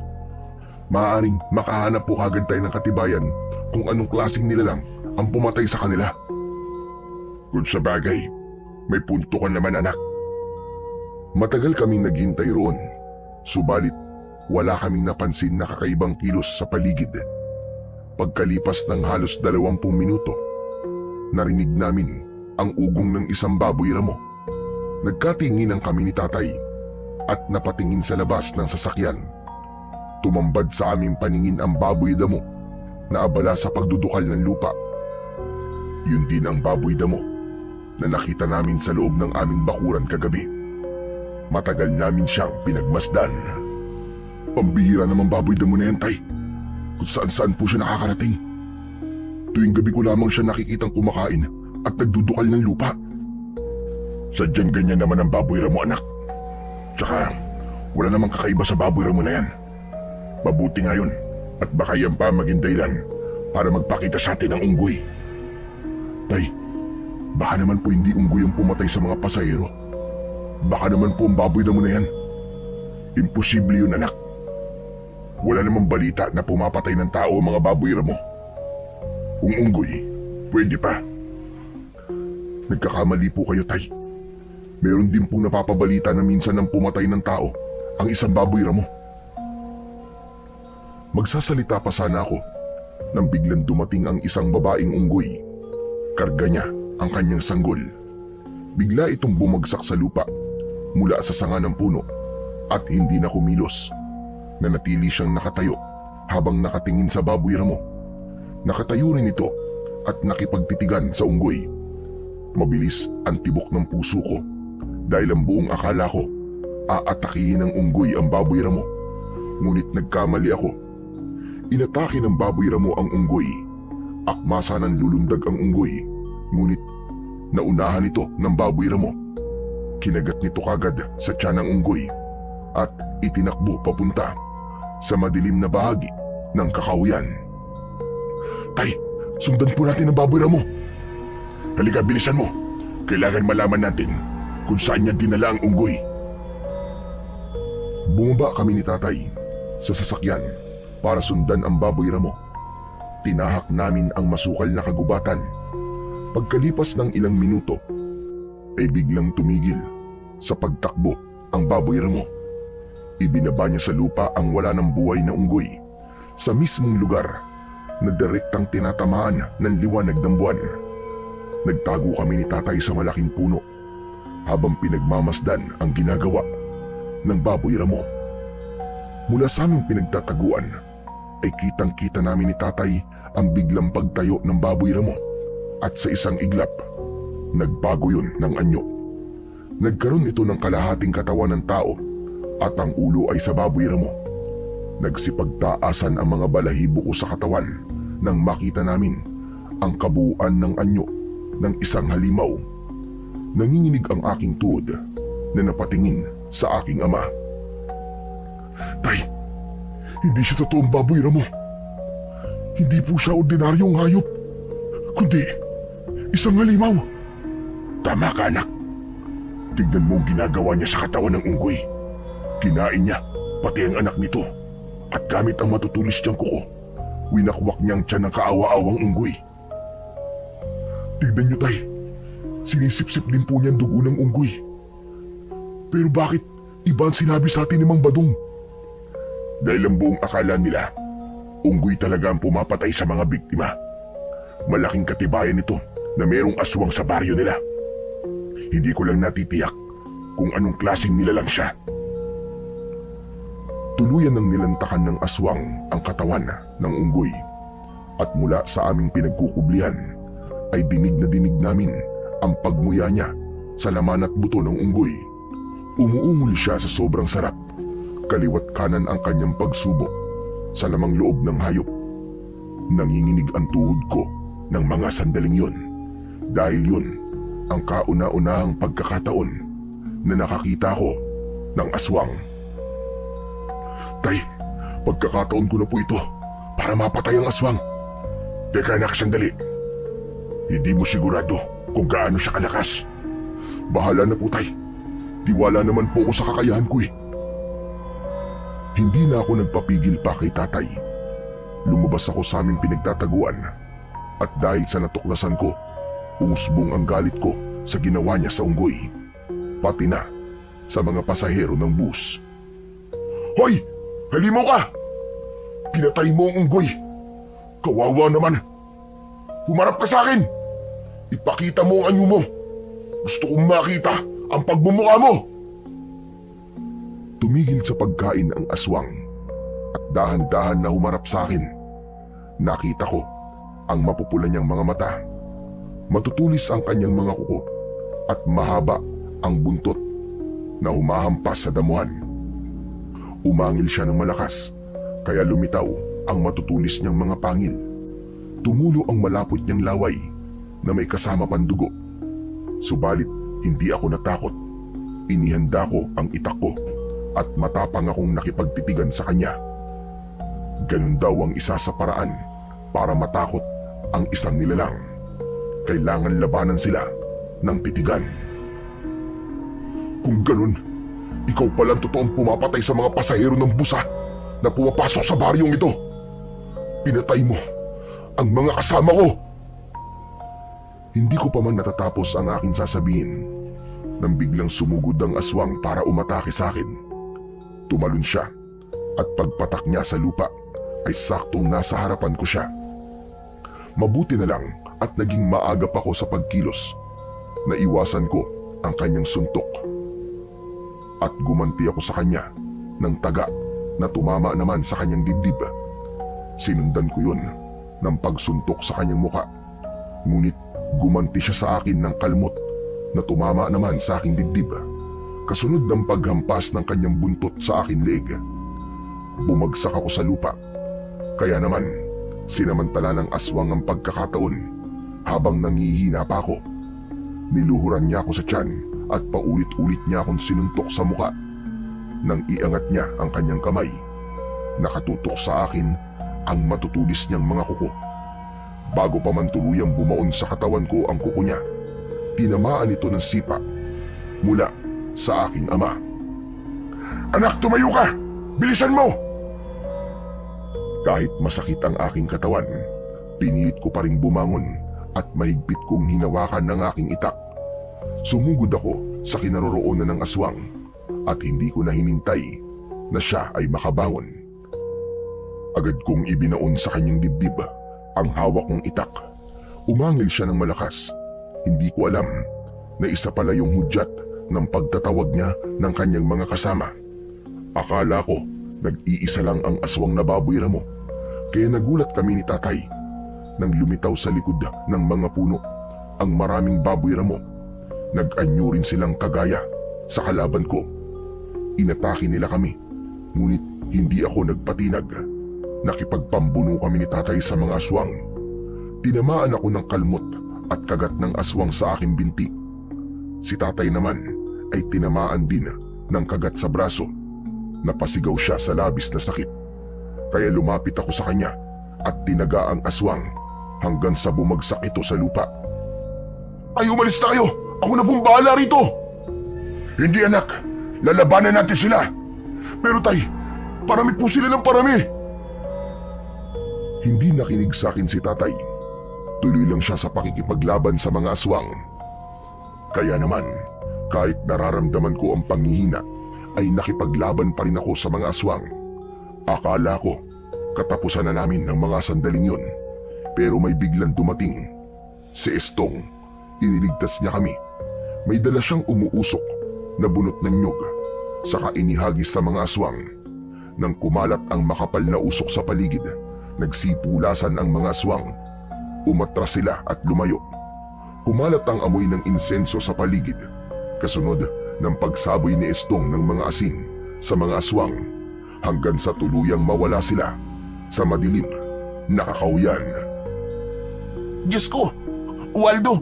maaaring makahanap po kagad tayo ng katibayan kung anong klaseng nilalang ang pumatay sa kanila. Kung sa bagay, may punto ka naman anak. Matagal kaming naghintay roon, subalit wala kaming napansin na kakaibang kilos sa paligid. Pagkalipas ng halos 20 minuto, narinig namin ang ugong ng isang baboy ramo. Nagkatinginan kami ni tatay at napatingin sa labas ng sasakyan. Tumambad sa aming paningin ang baboy damo na abala sa pagdudukal ng lupa. Yun din ang baboy damo na nakita namin sa loob ng aming bakuran kagabi. Matagal namin siyang pinagmasdan. Pambihira naman baboy damo na yan, tay. Kung saan-saan po siya nakakarating. Tuwing gabi ko lamang siya nakikitang kumakain at nagdudukal ng lupa. Sadyang ganyan naman ang baboy ramo, anak. Tsaka wala namang kakaiba sa baboy ramo na yan. Mabuti ngayon at baka yan pa maging dahilan para magpakita sa atin ng unggoy. Tay, baka naman po hindi unggoy ang pumatay sa mga pasahero. Baka naman po ang baboy ramo na yan. Imposible yun, anak. Wala namang balita na pumapatay ng tao ang mga baboy ramo. Kung unggoy, pwede pa. Nagkakamali po kayo, tay. Meron din pong napapabalita na minsan nang pumatay ng tao ang isang baboy ramo. Magsasalita pa sana ako nang biglang dumating ang isang babaeng unggoy. Karga niya ang kanyang sanggol. Bigla itong bumagsak sa lupa mula sa sanga ng puno at hindi na kumilos. Nanatili siyang nakatayo habang nakatingin sa baboy ramo. Nakatayo rin ito at nakipagtitigan sa unggoy. Mabilis ang tibok ng puso ko dahil ang buong akala ko aatakihin ng unggoy ang baboy ramo. Ngunit nagkamali ako. Inatake ng baboy ramo ang unggoy. Akma sanang lulundag ang unggoy, ngunit naunahan ito ng baboy ramo. Kinagat nito kagad sa tiyan ng unggoy at itinakbo papunta sa madilim na bahagi ng kakahuyan. Tay, sundan po natin ang baboy ramo. Halika, bilisan mo. Kailangan malaman natin kung saan niya dinala ang unggoy. Bumaba kami ni tatay sa sasakyan para sundan ang baboy ramo. Tinahak namin ang masukal na kagubatan. Pagkalipas ng ilang minuto, ay biglang tumigil sa pagtakbo ang baboy ramo. Ibinaba niya sa lupa ang wala ng buhay na unggoy sa mismong lugar na direktang tinatamaan ng liwanag ng buwan. Nagtago kami ni tatay sa malaking puno habang pinagmamasdan ang ginagawa ng baboy ramo. Mula sa aming pinagtataguan ay kitang-kita namin ni tatay ang biglang pagtayo ng baboy ramo. At sa isang iglap, nagbago yun ng anyo. Nagkaroon ito ng kalahating katawan ng tao at ang ulo ay sa baboy ramo. Nagsipagtaasan ang mga balahibo ko sa katawan nang makita namin ang kabuuan ng anyo ng isang halimaw. Nanginginig ang aking tuhod na napatingin sa aking ama. Tay, hindi siya totoong baboy ramo. Hindi po siya ordinaryong hayop, kundi isang halimaw. Tama ka, anak. Tignan mo ang ginagawa niya sa katawan ng unggoy. Kinain niya pati ang anak nito at gamit ang matutulis niyang kuko, winakwak niyang tiyan ng kaawa-awang unggoy. Tignan niyo, tay. Sinisip-sip din po niyan dugo ng unggoy. Pero bakit iba ang sinabi sa atin ni Mang Badong? Dahil ang buong akala nila, unggoy talaga ang pumapatay sa mga biktima. Malaking katibayan ito na mayroong aswang sa baryo nila. Hindi ko lang natitiyak kung anong klaseng nilalang siya. Tuluyan ng nilantakan ng aswang ang katawan ng unggoy at mula sa aming pinagkukublihan ay dinig na dinig namin ang pagmuya niya sa laman at buto ng unggoy. Umuungol siya sa sobrang sarap. Kaliwat kanan ang kanyang pagsubok sa lamang loob ng hayop. Nanginginig ang tuhod ko ng mga sandaling yun dahil yun ang kauna-unahang pagkakataon na nakakita ko ng aswang. Tay, pagkakataon ko na po ito para mapatay ang aswang. Teka, anak, sandali. Hindi mo sigurado kung gaano siya kalakas. Bahala na po, tay. Tiwala naman po ako sa kakayahan ko eh. Hindi na ako nagpapigil pa kay tatay. Lumabas ako sa aming pinagtataguan at dahil sa natuklasan ko, umusbong ang galit ko sa ginawa niya sa unggoy, pati na sa mga pasahero ng bus. Hoy! Halimaw ka! Pinatay mo ang unggoy! Kawawa naman! Humarap ka sa akin! Ipakita mo ang anyo mo! Gusto kong makita ang pagmumukha mo! Tumigil sa pagkain ang aswang at dahan-dahan na humarap sa akin. Nakita ko ang mapupula niyang mga mata. Matutulis ang kanyang mga kuko at mahaba ang buntot na humahampas sa damuhan. Umangil siya ng malakas kaya lumitaw ang matutulis niyang mga pangil. Tumulo ang malapot niyang laway na may kasama pang dugo. Subalit hindi ako natakot. Inihanda ko ang itak ko at matapang akong nakipagtitigan sa kanya. Ganun daw ang isa sa paraan para matakot ang isang nilalang. Kailangan labanan sila ng titigan. Kung ganun, ikaw pala ang totoong pumapatay sa mga pasahero ng busa na pumapasok sa baryong ito. Pinatay mo ang mga kasama ko. Hindi ko pa man natatapos ang aking sasabihin nang biglang sumugod ang aswang para umatake sa akin. Tumalon siya at pagpatak niya sa lupa ay saktong nasa harapan ko siya. Mabuti na lang at naging maagap ako sa pagkilos. Naiwasan ko ang kanyang suntok. At gumanti ako sa kanya ng taga na tumama naman sa kanyang dibdib. Sinundan ko yun ng pagsuntok sa kanyang muka. Ngunit gumanti siya sa akin ng kalmot na tumama naman sa aking dibdib. Kasunod ng paghampas ng kanyang buntot sa aking leeg. Bumagsak ako sa lupa. Kaya naman, sinamantala ng aswang ang pagkakataon habang nangihina pa ako. Niluhuran niya ako sa tiyan at paulit-ulit niya akong sinuntok sa muka. Nang iangat niya ang kanyang kamay, nakatutok sa akin ang matutulis niyang mga kuko. Bago pa man tuluyang bumaon sa katawan ko ang kuko niya, tinamaan ito ng sipa mula sa aking ama. Anak, tumayo ka! Bilisan mo! Kahit masakit ang aking katawan, pinilit ko pa ring bumangon at mahigpit kong hinawakan ng aking itak. Sumugod ako sa kinaroroonan ng aswang at hindi ko na hinintay na siya ay makabangon. Agad kong ibinaon sa kanyang dibdib ang hawak kong itak. Umangil siya ng malakas. Hindi ko alam na isa pala yung hudyat ng pagtatawag niya ng kanyang mga kasama. Akala ko nag-iisa lang ang aswang na baboy ramo, kaya nagulat kami ni tatay nang lumitaw sa likod ng mga puno. ang maraming baboy ramo. Nag-anyo rin silang kagaya sa kalaban ko. Inatake nila kami, ngunit hindi ako nagpatinag. Nakipagpambuno kami ni tatay sa mga aswang. Tinamaan ako ng kalmot at kagat ng aswang sa aking binti. Si tatay naman ay tinamaan din ng kagat sa braso. Napasigaw siya sa labis na sakit. Kaya lumapit ako sa kanya at tinaga ang aswang hanggang sa bumagsak ito sa lupa. Ay, umalis na kayo! Ako na pong bahala rito! Hindi anak, lalabanan natin sila. Pero tay, parami po sila ng parami. Hindi nakinig sa akin si tatay. Tuloy lang siya sa pakikipaglaban sa mga aswang. Kaya naman, kahit nararamdaman ko ang panghihina, ay nakipaglaban pa rin ako sa mga aswang. Akala ko, katapusan na namin ng mga sandaling yun. Pero may biglang dumating. Si Estong, iniligtas niya kami. May dala siyang umuusok na bunot ng nyug, saka inihagis sa mga aswang. Nang kumalat ang makapal na usok sa paligid, nagsipulasan ang mga aswang. Umatras sila at lumayo. Kumalat ang amoy ng insenso sa paligid, kasunod ng pagsaboy ni Estong ng mga asin sa mga aswang, hanggang sa tuluyang mawala sila sa madilim na kakauyan. Diyos ko! Waldo!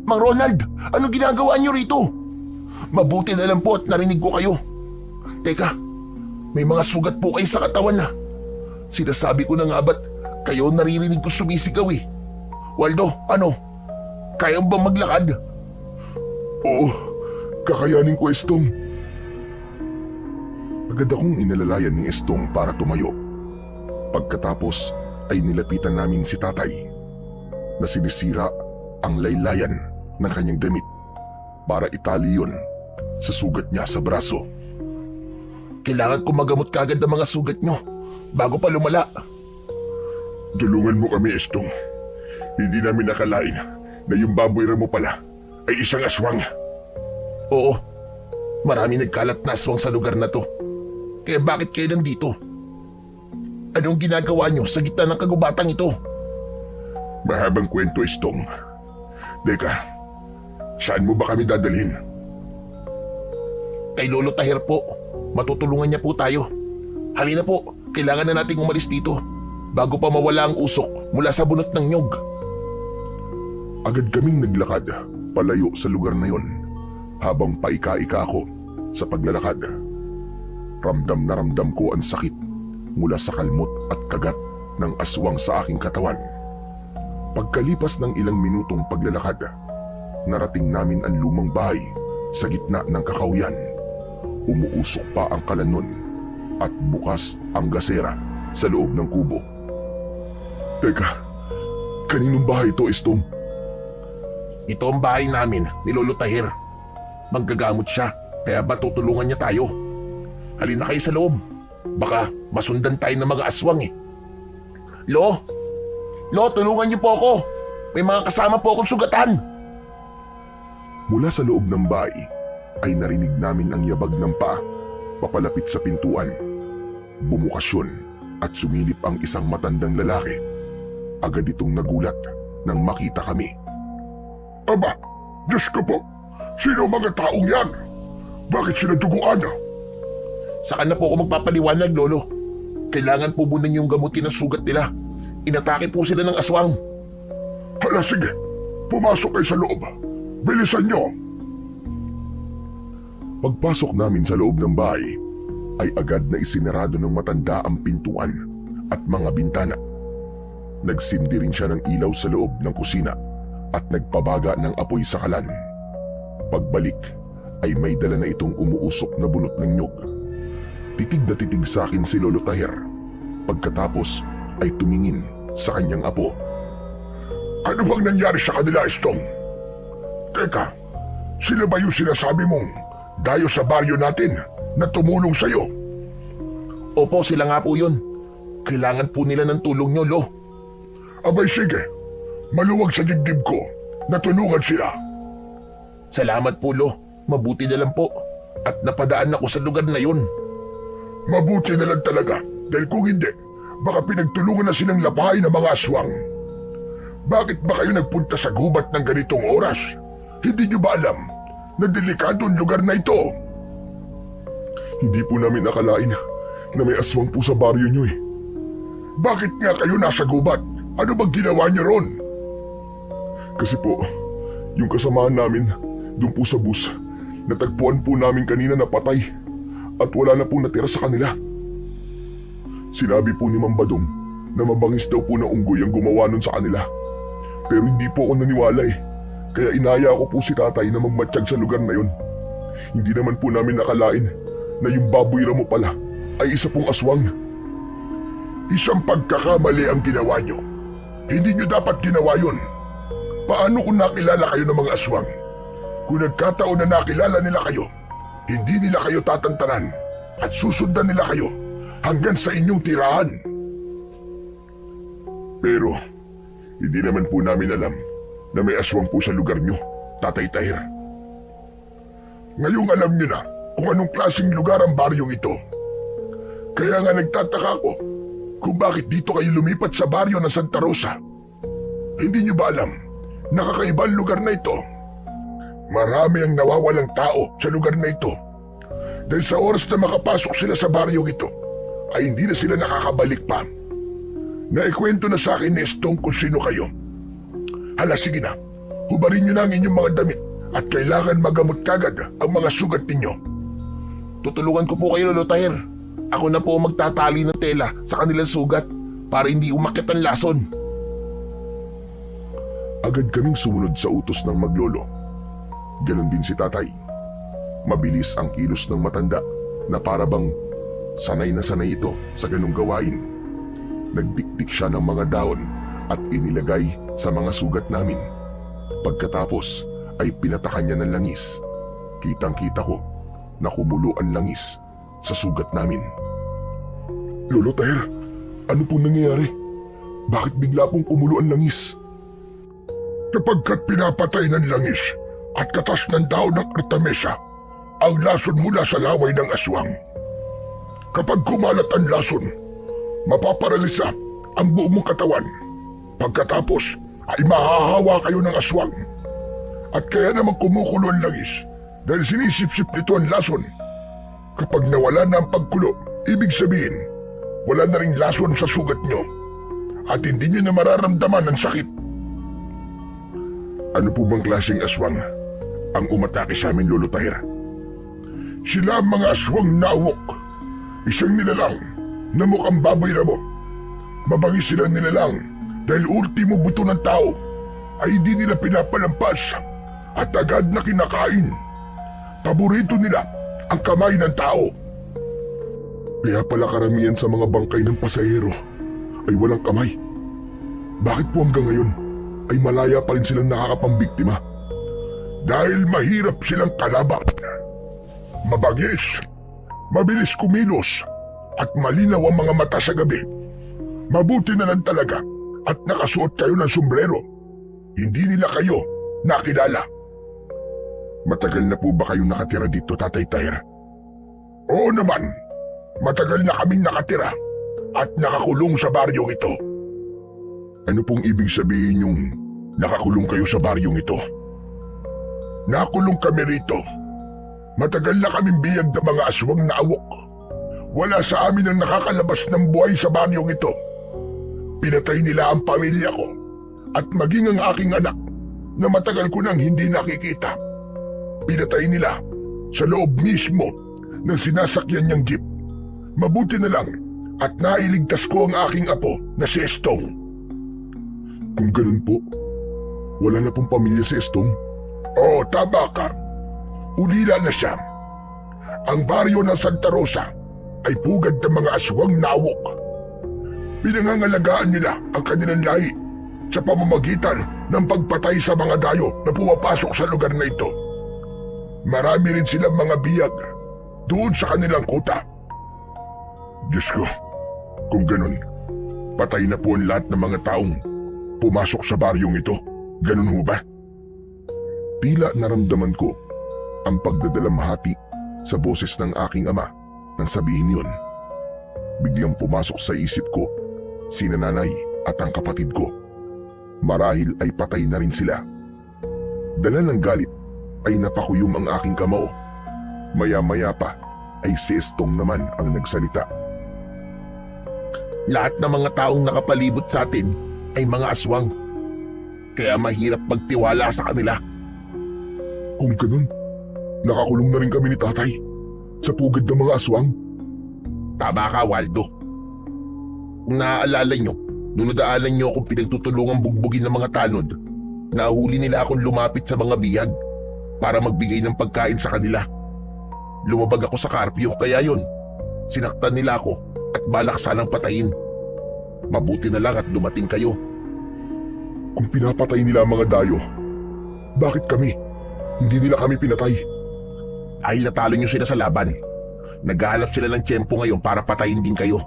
Mang Ronald! Anong ginagawa niyo rito? Mabuti na lang po at narinig ko kayo. Teka, may mga sugat po kayo sa katawan na. Sinasabi ko na nga ba't kayo naririnig ko sumisigaw eh. Waldo, ano? Kaya mo ba maglakad? Oo, kakayanin ko, Estong. Agad akong inalalayan ni Estong para tumayo. Pagkatapos ay nilapitan namin si tatay na sinisira ang laylayan ng kanyang damit para itali yun sa sugat niya sa braso. Kailangan ko magamot kagad ang mga sugat nyo bago pa lumala. Tulungan mo kami, Estong. Hindi namin nakalain na yung baboy ramo pala ay isang aswang. Oo, marami nagkalat na aswang sa lugar na to. Kaya bakit kayo nandito? Anong ginagawa nyo sa gitna ng kagubatang ito? Mahabang kwento, Estong. Teka, saan mo ba kami dadalhin? Kay Lolo Tahir po. Matutulungan niya po tayo. Halina po, kailangan na nating umalis dito bago pa mawala ang usok mula sa bunot ng nyog. Agad kaming naglakad palayo sa lugar na yon habang paika-ika ako sa paglalakad. Ramdam na ramdam ko ang sakit mula sa kalmot at kagat ng aswang sa aking katawan. Pagkalipas ng ilang minutong paglalakad, narating namin ang lumang bahay sa gitna ng kakauyan. Umuusok pa ang kalanon at bukas ang gasera sa loob ng kubo. Teka, kaninong bahay ito, Estong? Ito ang bahay namin ni Lolo Tahir. Manggagamot siya, kaya matutulungan niya tayo. Halina kayo sa loob. Baka masundan tayo ng mga aswang eh. Lo, tulungan niyo po ako. May mga kasama po akong sugatan. Mula sa loob ng bahay ay narinig namin ang yabag ng paa papalapit sa pintuan. Bumukas yun at sumilip ang isang matandang lalaki. Agad itong nagulat nang makita kami. Aba, Diyos ko po, sino mga taong yan? Bakit sila duguan? Saka na po ako magpapaliwanag, Lolo. Kailangan po muna niyong gamutin ang sugat nila. Inatake po sila ng aswang. Hala, sige, pumasok kayo sa loob. Bilisan niyo. Pagpasok namin sa loob ng bahay, ay agad na isinarado ng matanda ang pintuan at mga bintana. Nagsindi rin siya ng ilaw sa loob ng kusina at nagpabaga ng apoy sa kalan. Pagbalik ay may dala na itong umuusok na bunot ng nyog. Titig na titig sa akin si Lolo Tahir. Pagkatapos ay tumingin sa kanyang apo. Ano bang nangyari sa kanila, Estong? Teka, sila ba yung sinasabi mong dayo sa baryo natin na tumulong sa'yo? Opo, sila nga po yun. Kailangan po nila ng tulong nyo, Lo. Abay sige, maluwag sa dibdib ko na tulungan sila. Salamat po, Lo. Mabuti na lang po. At napadaan ako sa lugar na yun. Mabuti na lang talaga dahil kung hindi, baka pinagtulungan na silang lapahin ng mga aswang. Bakit ba kayo nagpunta sa gubat ng ganitong oras? Hindi nyo ba alam na delikado ang lugar na ito? Hindi po namin nakalain na may aswang po sa baryo nyo eh. Bakit nga kayo nasa gubat? Ano bang ginawa nyo ron? Kasi po, yung kasamaan namin doon po sa bus, natagpuan po namin kanina na patay at wala na pong natira sa kanila. Sinabi po ni Ma'am Badong na mabangis daw po na unggoy ang gumawa nun sa kanila. Pero hindi po ako naniwala eh. Kaya inaya ko po si tatay na magmatsyag sa lugar na yun. Hindi naman po namin nakalain na yung baboy ramo pala ay isa pong aswang. Isang pagkakamali ang ginawa nyo. Hindi nyo dapat ginawa yun. Paano kung nakilala kayo ng mga aswang? Kung nagkataon na nakilala nila kayo, hindi nila kayo tatantanan at susundan nila kayo hanggang sa inyong tirahan. Pero hindi naman po namin alam na may aswang po sa lugar nyo, Tatay Tahir. Ngayong alam nyo na kung anong klaseng lugar ang baryong ito. Kaya nga nagtataka ako kung bakit dito kayo lumipat sa baryo ng Santa Rosa. Hindi nyo ba alam na kakaibang lugar na ito? Marami ang nawawalang tao sa lugar na ito. Dahil sa oras na makapasok sila sa baryong ito, ay hindi na sila nakakabalik pa. Naikwento na sa akin ni Estong kung sino kayo. Hala, sige na. Hubarin nyo na ang inyong mga damit at kailangan magamot kagad ang mga sugat ninyo. Tutulungan ko po kayo, Lolo Tahir. Ako na po ang magtatali ng tela sa kanilang sugat para hindi umakyat ang lason. Agad kaming sumunod sa utos ng maglolo. Ganon din si tatay. Mabilis ang kilos ng matanda na para bang sanay na sanay ito sa ganong gawain. Nagdikdik siya ng mga daon at inilagay sa mga sugat namin. Pagkatapos ay pinatakan niya ng langis. Kitang-kita ko na kumulo ang langis sa sugat namin. Lolo Tahir, ano pong nangyayari? Bakit bigla pong kumulo ang langis? Kapagkat pinapatay ng langis at katas ng daon ng artemisa ang lason mula sa laway ng aswang. Kapag kumalat ang lason, mapaparalisa ang buong mong katawan. Pagkatapos ay mahahawa kayo ng aswang. At kaya naman kumukulo ang langis dahil sinisip-sip nito ang lason. Kapag nawala na ang pagkulo, ibig sabihin, wala na ring lason sa sugat nyo at hindi nyo na mararamdaman ang sakit. Ano po bang klaseng aswang ang umatake sa amin, Lolo Tahir? Sila ang mga aswang nawok. Isang nilalang na mukhang baboy ramo. Mabangis silang nilalang dahil ultimo buto ng tao ay hindi nila pinapalampas at agad na kinakain. Paborito nila ang kamay ng tao. Kaya pala karamihan sa mga bangkay ng pasahero ay walang kamay. Bakit po hanggang ngayon ay malaya pa rin silang nakakapambiktima? Dahil mahirap silang kalaban. Mabagis, mabilis kumilos, at malinaw ang mga mata sa gabi. Mabuti na lang talaga at nakasuot kayo ng sombrero. Hindi nila kayo nakilala. Matagal na po ba kayong nakatira dito, Tatay Tahir? Oo naman, matagal na kaming nakatira at nakakulong sa baryong ito. Ano pong ibig sabihin yung nakakulong kayo sa baryong ito? Nakulong kami rito. Matagal na kaming biyag ng mga aswang na awok. Wala sa amin ang nakakalabas ng buhay sa baryong ito. Pinatay nila ang pamilya ko at maging ang aking anak na matagal ko nang hindi nakikita. Pinatay nila sa loob mismo ng sinasakyan niyang jeep. Mabuti na lang at nailigtas ko ang aking apo na si Estong. Kung ganun po, wala na pong pamilya si Estong? Oo, tama ka. Ulila na siya. Ang baryo ng Santa Rosa ay pugad ng mga aswang nawok. Pinangangalagaan nila ang kanilang lahi sa pamamagitan ng pagpatay sa mga dayo na pumapasok sa lugar na ito. Marami rin silang mga biyag doon sa kanilang kuta. Diyos ko, kung ganun, patay na po ang lahat ng mga taong pumasok sa baryong ito. Ganun ho ba? Tila naramdaman ko ang pagdadalamhati sa boses ng aking ama nang sabihin yun. Biglang pumasok sa isip ko si nanay at ang kapatid ko. marahil ay patay na rin sila. Dala ng galit ay napakuyom ang aking kamao. Maya-maya pa ay si Estong naman ang nagsalita. Lahat ng mga taong nakapalibot sa atin ay mga aswang. Kaya mahirap magtiwala sa kanila. Kung ganun, nakakulong na rin kami ni tatay sa pugad ng mga aswang. Tama ka, Waldo. Kung naaalala nyo, nung nadaanan nyo akong pinagtutulungang bugbugin ng mga tanod, nahuli nila akong lumapit sa mga biyag para magbigay ng pagkain sa kanila. Lumabag ako sa karpyo, kaya yun, sinaktan nila ako at balak sanang patayin. Mabuti na lang at dumating kayo. Kung pinapatay nila ang mga dayo, bakit kami? Hindi nila kami pinatay. Dahil natalo nyo sila sa laban. Naghahanap sila ng tiyempo ngayon para patayin din kayo.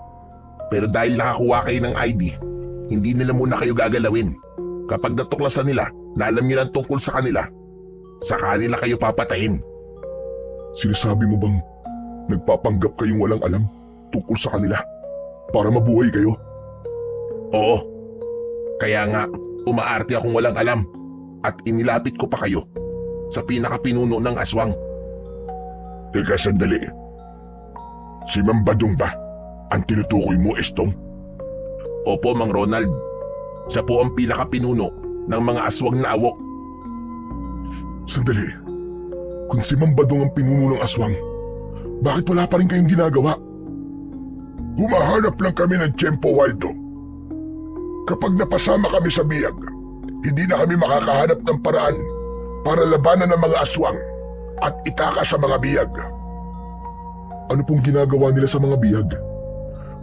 Pero dahil nakakuha kayo ng ID, hindi nila muna kayo gagalawin. Kapag natuklasan nila na alam nyo lang tungkol sa kanila kayo papatayin. Sinasabi mo bang nagpapanggap kayong walang alam tungkol sa kanila para mabuhay kayo? Oo. Kaya nga, umaarte akong walang alam at inilapit ko pa kayo sa pinakapinuno ng aswang. Teka sandali. Si Mang Badong ba ang tinutukoy mo, Estong? Opo, Mang Ronald. Siya po ang pinakapinuno ng mga aswang na awok. Sandali. Kung si Mang Badong ang pinuno ng aswang, bakit wala pa rin kayong ginagawa? Humahanap lang kami ng tiyempo, Waldo. Kapag napasama kami sa biyag, hindi na kami makakahanap ng paraan para labanan ng mga aswang at itaka sa mga biyag. Ano pong ginagawa nila sa mga biyag?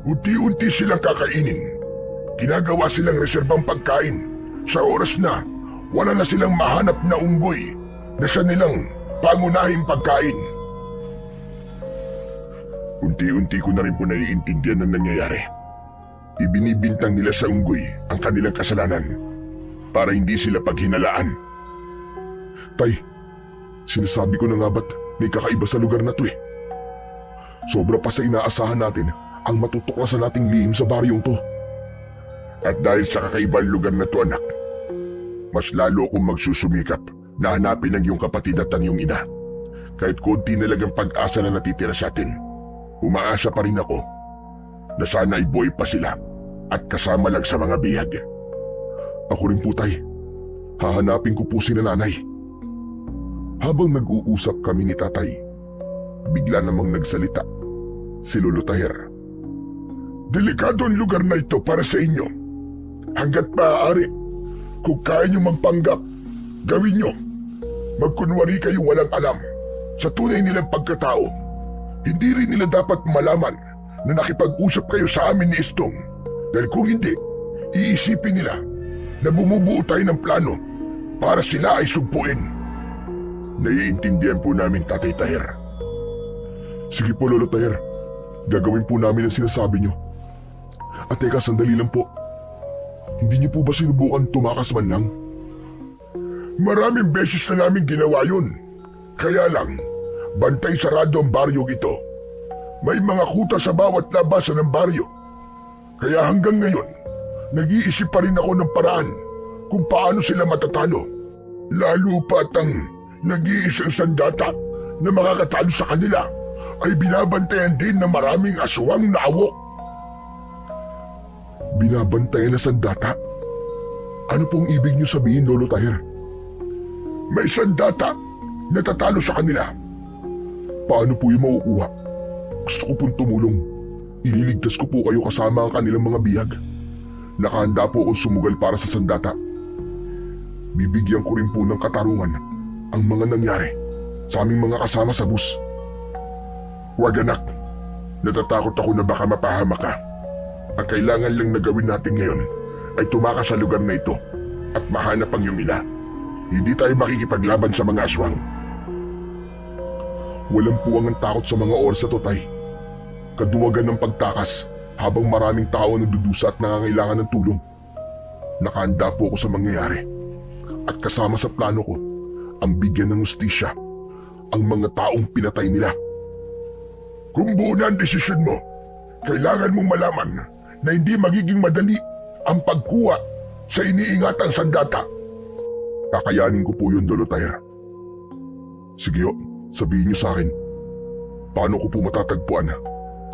Unti-unti silang kakainin. Ginagawa silang reserbang pagkain sa oras na wala na silang mahanap na unggoy na siya nilang pangunahing pagkain. Unti-unti ko na rin po naiintindihan ang nangyayari. Ibinibintang nila sa unggoy ang kanilang kasalanan para hindi sila paghinalaan. Tay, sinasabi ko na nga ba't may kakaiba sa lugar na to eh. Sobra pa sa inaasahan natin ang matutuklasan nating lihim sa baryong to. At dahil sa kakaibang lugar na to, anak, mas lalo akong magsusumikap na hanapin ang iyong kapatid at ang iyong ina. Kahit konti na lang ang pag-asa na natitira sa atin, umaasa pa rin ako na sana ay buhay pa sila at kasama lang sa mga bihag. Ako rin po, tay. Hahanapin ko po si nanay. Habang nag-uusap kami ni tatay, bigla namang nagsalita si Lolo Taher. Delikado ang lugar na ito para sa inyo. Hanggat maaari, kung kaya nyo magpanggap, gawin nyo. Magkunwari kayong walang alam sa tunay nilang pagkatao. Hindi rin nila dapat malaman na nakipag-usap kayo sa amin ni Estong. Dahil kung hindi, iisipin nila na bumubuo tayo ng plano para sila ay sugpuin. Naiintindihan po namin, Tatay Taher. Sige po, Lolo Taher. Gagawin po namin ang sinasabi nyo. At teka, sandali lang po. Hindi niyo po ba sinubukan tumakas man lang? Maraming beses na namin ginawa yun. Kaya lang, bantay sarado ang baryong ito. May mga kuta sa bawat labasan ng baryo. Kaya hanggang ngayon, nag-iisip pa rin ako ng paraan kung paano sila matatalo. Lalo pat ang nag-iisang sandata na makakatalo sa kanila ay binabantayan din ng maraming aswang na awok. Binabantayan na sandata? Ano pong ibig niyo sabihin, Lolo Taher? May sandata na tatalo sa kanila. Paano po yung mauuha? Gusto ko pong tumulong. Ililigtas ko po kayo kasama ang kanilang mga bihag. Nakahanda po akong sumugal para sa sandata. Bibigyan ko rin po ng katarungan ang mga nangyari sa aming mga kasama sa bus. Huwag anak, natatakot ako na baka mapahama ka. Ang kailangan lang na gawin natin ngayon ay tumakas sa lugar na ito at mahanap ang iyong ina. Hindi tayo makikipaglaban sa mga aswang. Walang puwang ang takot sa mga oras na to, tay. Kaduwagan ng pagtakas habang maraming tao ang nagdudusa at nangangailangan ng tulong. Nakahanda po ako sa mangyayari. At kasama sa plano ko, ang bigyan ng hustisya ang mga taong pinatay nila. Kung buo na ang desisyon mo, kailangan mong malaman na hindi magiging madali ang pagkuha sa iniingatang sandata. Kakayanin ko po yun, Lolo Tyre. Sige ho, sabihin niyo sa akin, paano ko po matatagpuan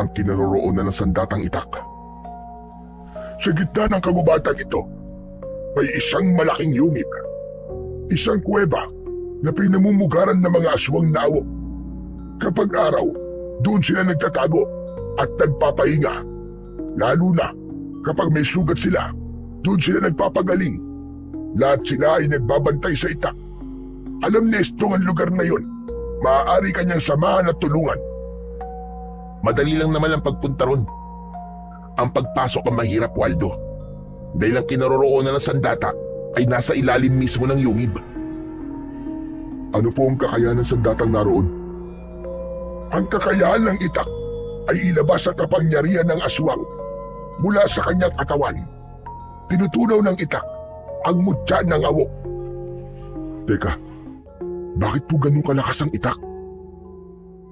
ang kinaroroonan ng sandatang itak? Sa gitna ng kagubatan ito, may isang malaking yungib. Isang kuweba na pinamumugaran ng mga aswang na awok. Kapag araw, doon sila nagtatago at nagpapahinga. Lalo na kapag may sugat sila, doon sila nagpapagaling. Lahat sila ay nagbabantay sa itak. Alam ni Estong ang lugar na yon. Maaari kanyang samahan at tulungan. Madali lang naman ang pagpunta ron. Ang pagpasok ang mahirap, Waldo. Dahil ang kinaroroonan ng sandata ay nasa ilalim mismo ng yungib. Ano po ang kakayahan ng sandatang naroon? Ang kakayahan ng itak ay ilabas ang kapangyarihan ng aswang mula sa kanyang katawan. Tinutunaw ng itak ang mutya ng awok. Teka, bakit po ganun kalakas ang itak?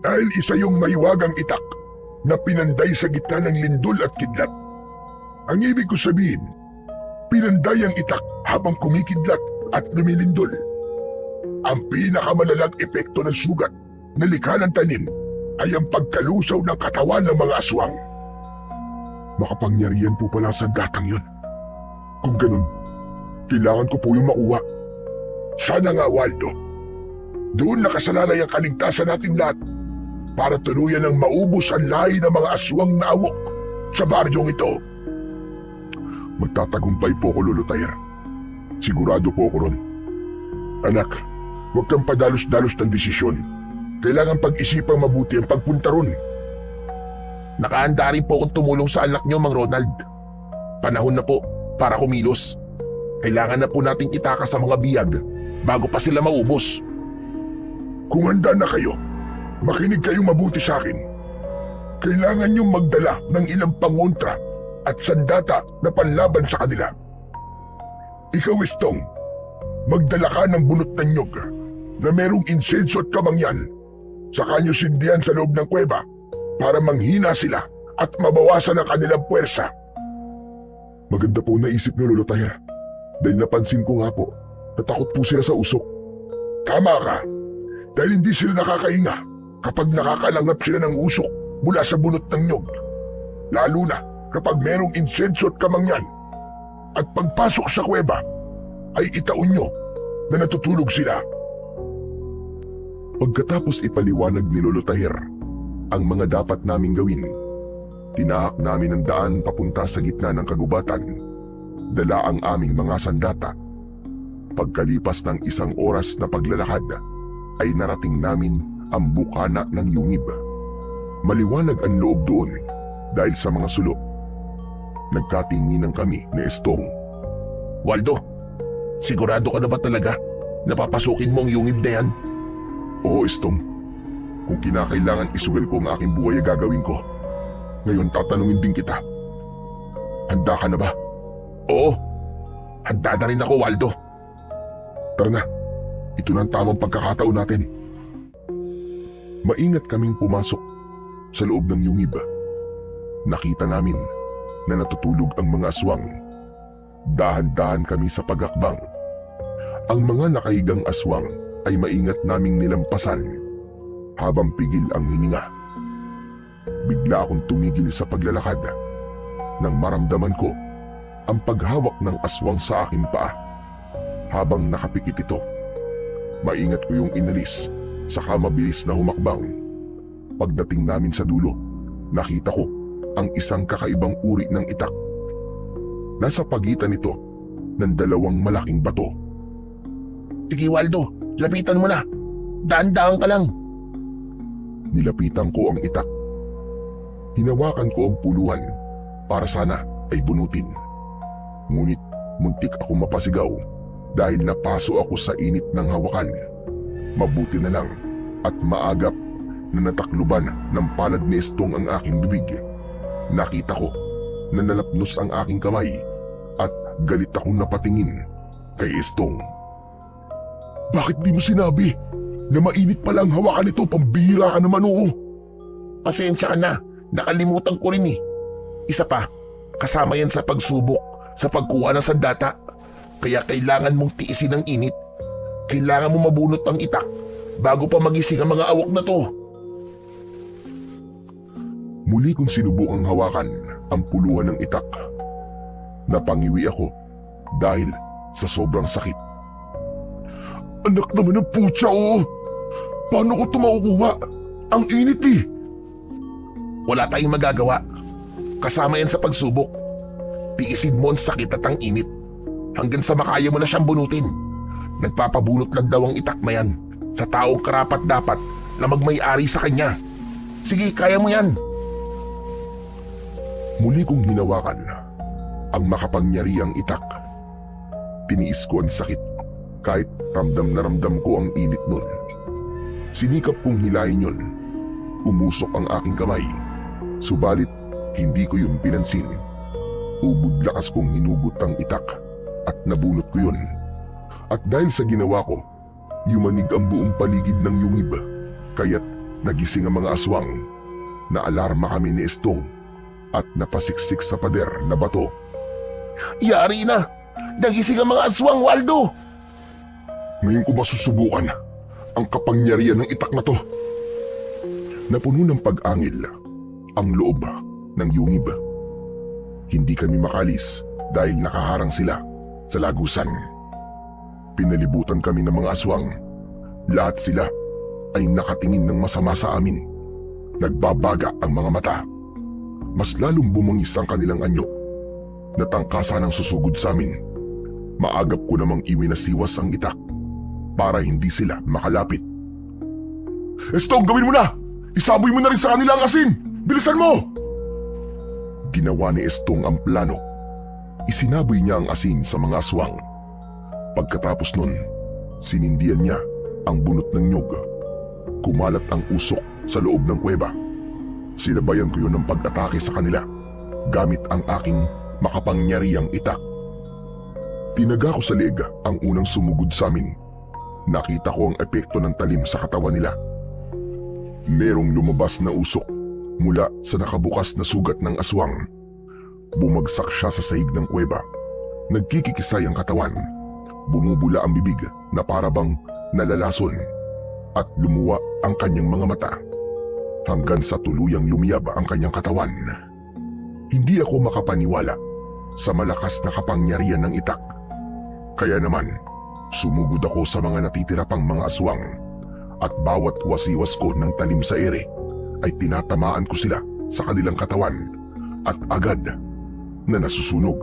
Dahil isa yung mahiwagang itak na pinanday sa gitna ng lindol at kidlat. Ang ibig ko sabihin, pinanday ang itak habang kumikidlat at lumilindol. Ang pinakamalalang epekto ng sugat na likha ng tanim ay ang pagkalusaw ng katawan ng mga aswang. Makapangyarihan po pala sa datang yun. Kung ganun, kailangan ko po yung makuha. Sana nga, Waldo. Doon nakasalalay ang kaligtasan natin lahat para tuluyan ng maubos ang lahi ng mga aswang na awok sa baryong ito. Magtatagumpay po ako, Lolo Tyre. Sigurado po ako ron. Anak, huwag kang padalos-dalos ng desisyon. Kailangan pag-isipang mabuti ang pagpunta ron. Nakahanda rin po akong tumulong sa anak niyo, Mang Ronald. Panahon na po para kumilos. Kailangan na po nating itakas sa mga biyag bago pa sila maubos. Kung handa na kayo, makinig kayong mabuti sa akin. Kailangan niyong magdala ng ilang pangontra at sandata na panlaban sa kanila. Ikaw, Estong, magdala ka ng bunot ng nyog na merong insenso at kamangyan. Saka niyo sindihan sa loob ng kuweba para manghina sila at mabawasan ang kanilang puwersa. Maganda po naisip niyo, Lolo Tyre. Dahil napansin ko nga po, natakot po sila sa usok. Tama ka, dahil hindi sila nakakahinga kapag nakakalanggap sila ng usok mula sa bunot ng nyog. Lalo na kapag merong insenso at kamangyan. At pagpasok sa kuweba, ay itaon nyo na natutulog sila. Pagkatapos ipaliwanag ni Lolo Tyre ang mga dapat naming gawin, tinahak namin ang daan papunta sa gitna ng kagubatan. Dala ang aming mga sandata. Pagkalipas ng 1 oras na paglalakad, ay narating namin ang bukana ng yungib. Maliwanag ang loob doon dahil sa mga sulok. Nagkatinginan kami ni Estong. Waldo, sigurado ka na ba talaga na papasukin mo ang yungib na yan? Oo, Estong. Kung kinakailangan isugal ko ang aking buhay ay gagawin ko. Ngayon tatanungin din kita. Handa ka na ba? Oo, handa na rin ako, Waldo. Tara na, ito na ang tamang pagkakataon natin. Maingat kaming pumasok sa loob ng yungib. Nakita namin na natutulog ang mga aswang. Dahan-dahan kami sa pagakbang. Ang mga nakahigang aswang ay maingat naming nilampasan habang pigil ang hininga. Bigla akong tumigil sa paglalakad nang maramdaman ko ang paghawak ng aswang sa aking paa. Habang nakapikit ito, maingat ko yung inalis saka mabilis na humakbang. Pagdating namin sa dulo, nakita ko ang isang kakaibang uri ng itak. Nasa pagitan nito ng 2 malaking bato. Sige, Waldo, lapitan mo na. Daan-daan ka lang. Nilapitan ko ang itak. Hinawakan ko ang puluhan para sana ay bunutin. Ngunit muntik ako mapasigaw dahil napaso ako sa init ng hawakan. Mabuti na lang at maagap na natakluban ng palad ni Estong ang aking bibig. Nakita ko na nalapnos ang aking kamay at galit akong napatingin kay Estong. Bakit di mo sinabi na mainit pala ang hawakan nito? Pambihira ka naman, oo. Pasensya ka na, nakalimutan ko rin eh. Isa pa, kasama yan sa pagsubok sa pagkuha ng sandata Kaya kailangan mong tiisin ang init. Kailangan mo mabunot ang itak bago pa magising ang mga awok na to. Muli kong sinubukang hawakan ang puluhan ng itak. Napangiwi ako dahil sa sobrang sakit. Anak naman ng putya, oh! Paano ko ito makukuha? Ang init eh! Wala tayong magagawa. Kasama yan sa pagsubok. Tiisin mo ang sakit at ang init hanggang sa makaya mo na siyang bunutin. Nagpapabunot lang daw ang itak na yan sa taong karapat dapat na magmay-ari sa kanya. Sige, kaya mo yan. Muli kong hinawakan ang makapangyarihang itak. Tiniis ko ang sakit kahit ramdam na ramdam ko ang init nun. Sinikap kong hilahin yun. Umusok ang aking kamay. Subalit hindi ko yun pinansin. Ubod lakas kong hinugot ang itak at nabunot ko yun. At dahil sa ginawa ko, yumanig ang buong paligid ng yungib. Kaya't nagising ang mga aswang. Naalarma kami ni Estong at napasiksik sa pader na bato. Yari na! Nagising ang mga aswang, Waldo! Ngayon ko masusubukan ang kapangyarihan ng itak na to. Napuno ng pag-angil ang loob ng yungib. Hindi kami makalis dahil nakaharang sila sa lagusan. Pinalibutan kami ng mga aswang. Lahat sila ay nakatingin ng masama sa amin. Nagbabaga ang mga mata. Mas lalong bumangis ang kanilang anyo. Natangkasa ng susugod sa amin. Maagap ko namang iwinasiwas ang itak para hindi sila makalapit. Estong, gawin mo na! Isaboy mo na rin sa kanila ang asin! Bilisan mo! Ginawa ni Estong ang plano. Isinaboy niya ang asin sa mga aswang. Pagkatapos nun, sinindihan niya ang bunot ng nyog. Kumalat ang usok sa loob ng kuweba. Sinabayan ko yun ng pag-atake sa kanila gamit ang aking makapangyarihang itak. Tinaga ko sa leeg ang unang sumugod sa amin. Nakita ko ang epekto ng talim sa katawan nila. Merong lumabas na usok mula sa nakabukas na sugat ng aswang. Bumagsak siya sa sahig ng kuweba. Nagkikikisay ang katawan. Bumubula ang bibig na parabang nalalason at lumuwa ang kanyang mga mata hanggang sa tuluyang lumiyab ang kanyang katawan. Hindi ako makapaniwala sa malakas na kapangyarihan ng itak. Kaya naman, sumugod ako sa mga natitira pang mga aswang at bawat wasiwas ko ng talim sa ere ay tinatamaan ko sila sa kanilang katawan at agad na nasusunog.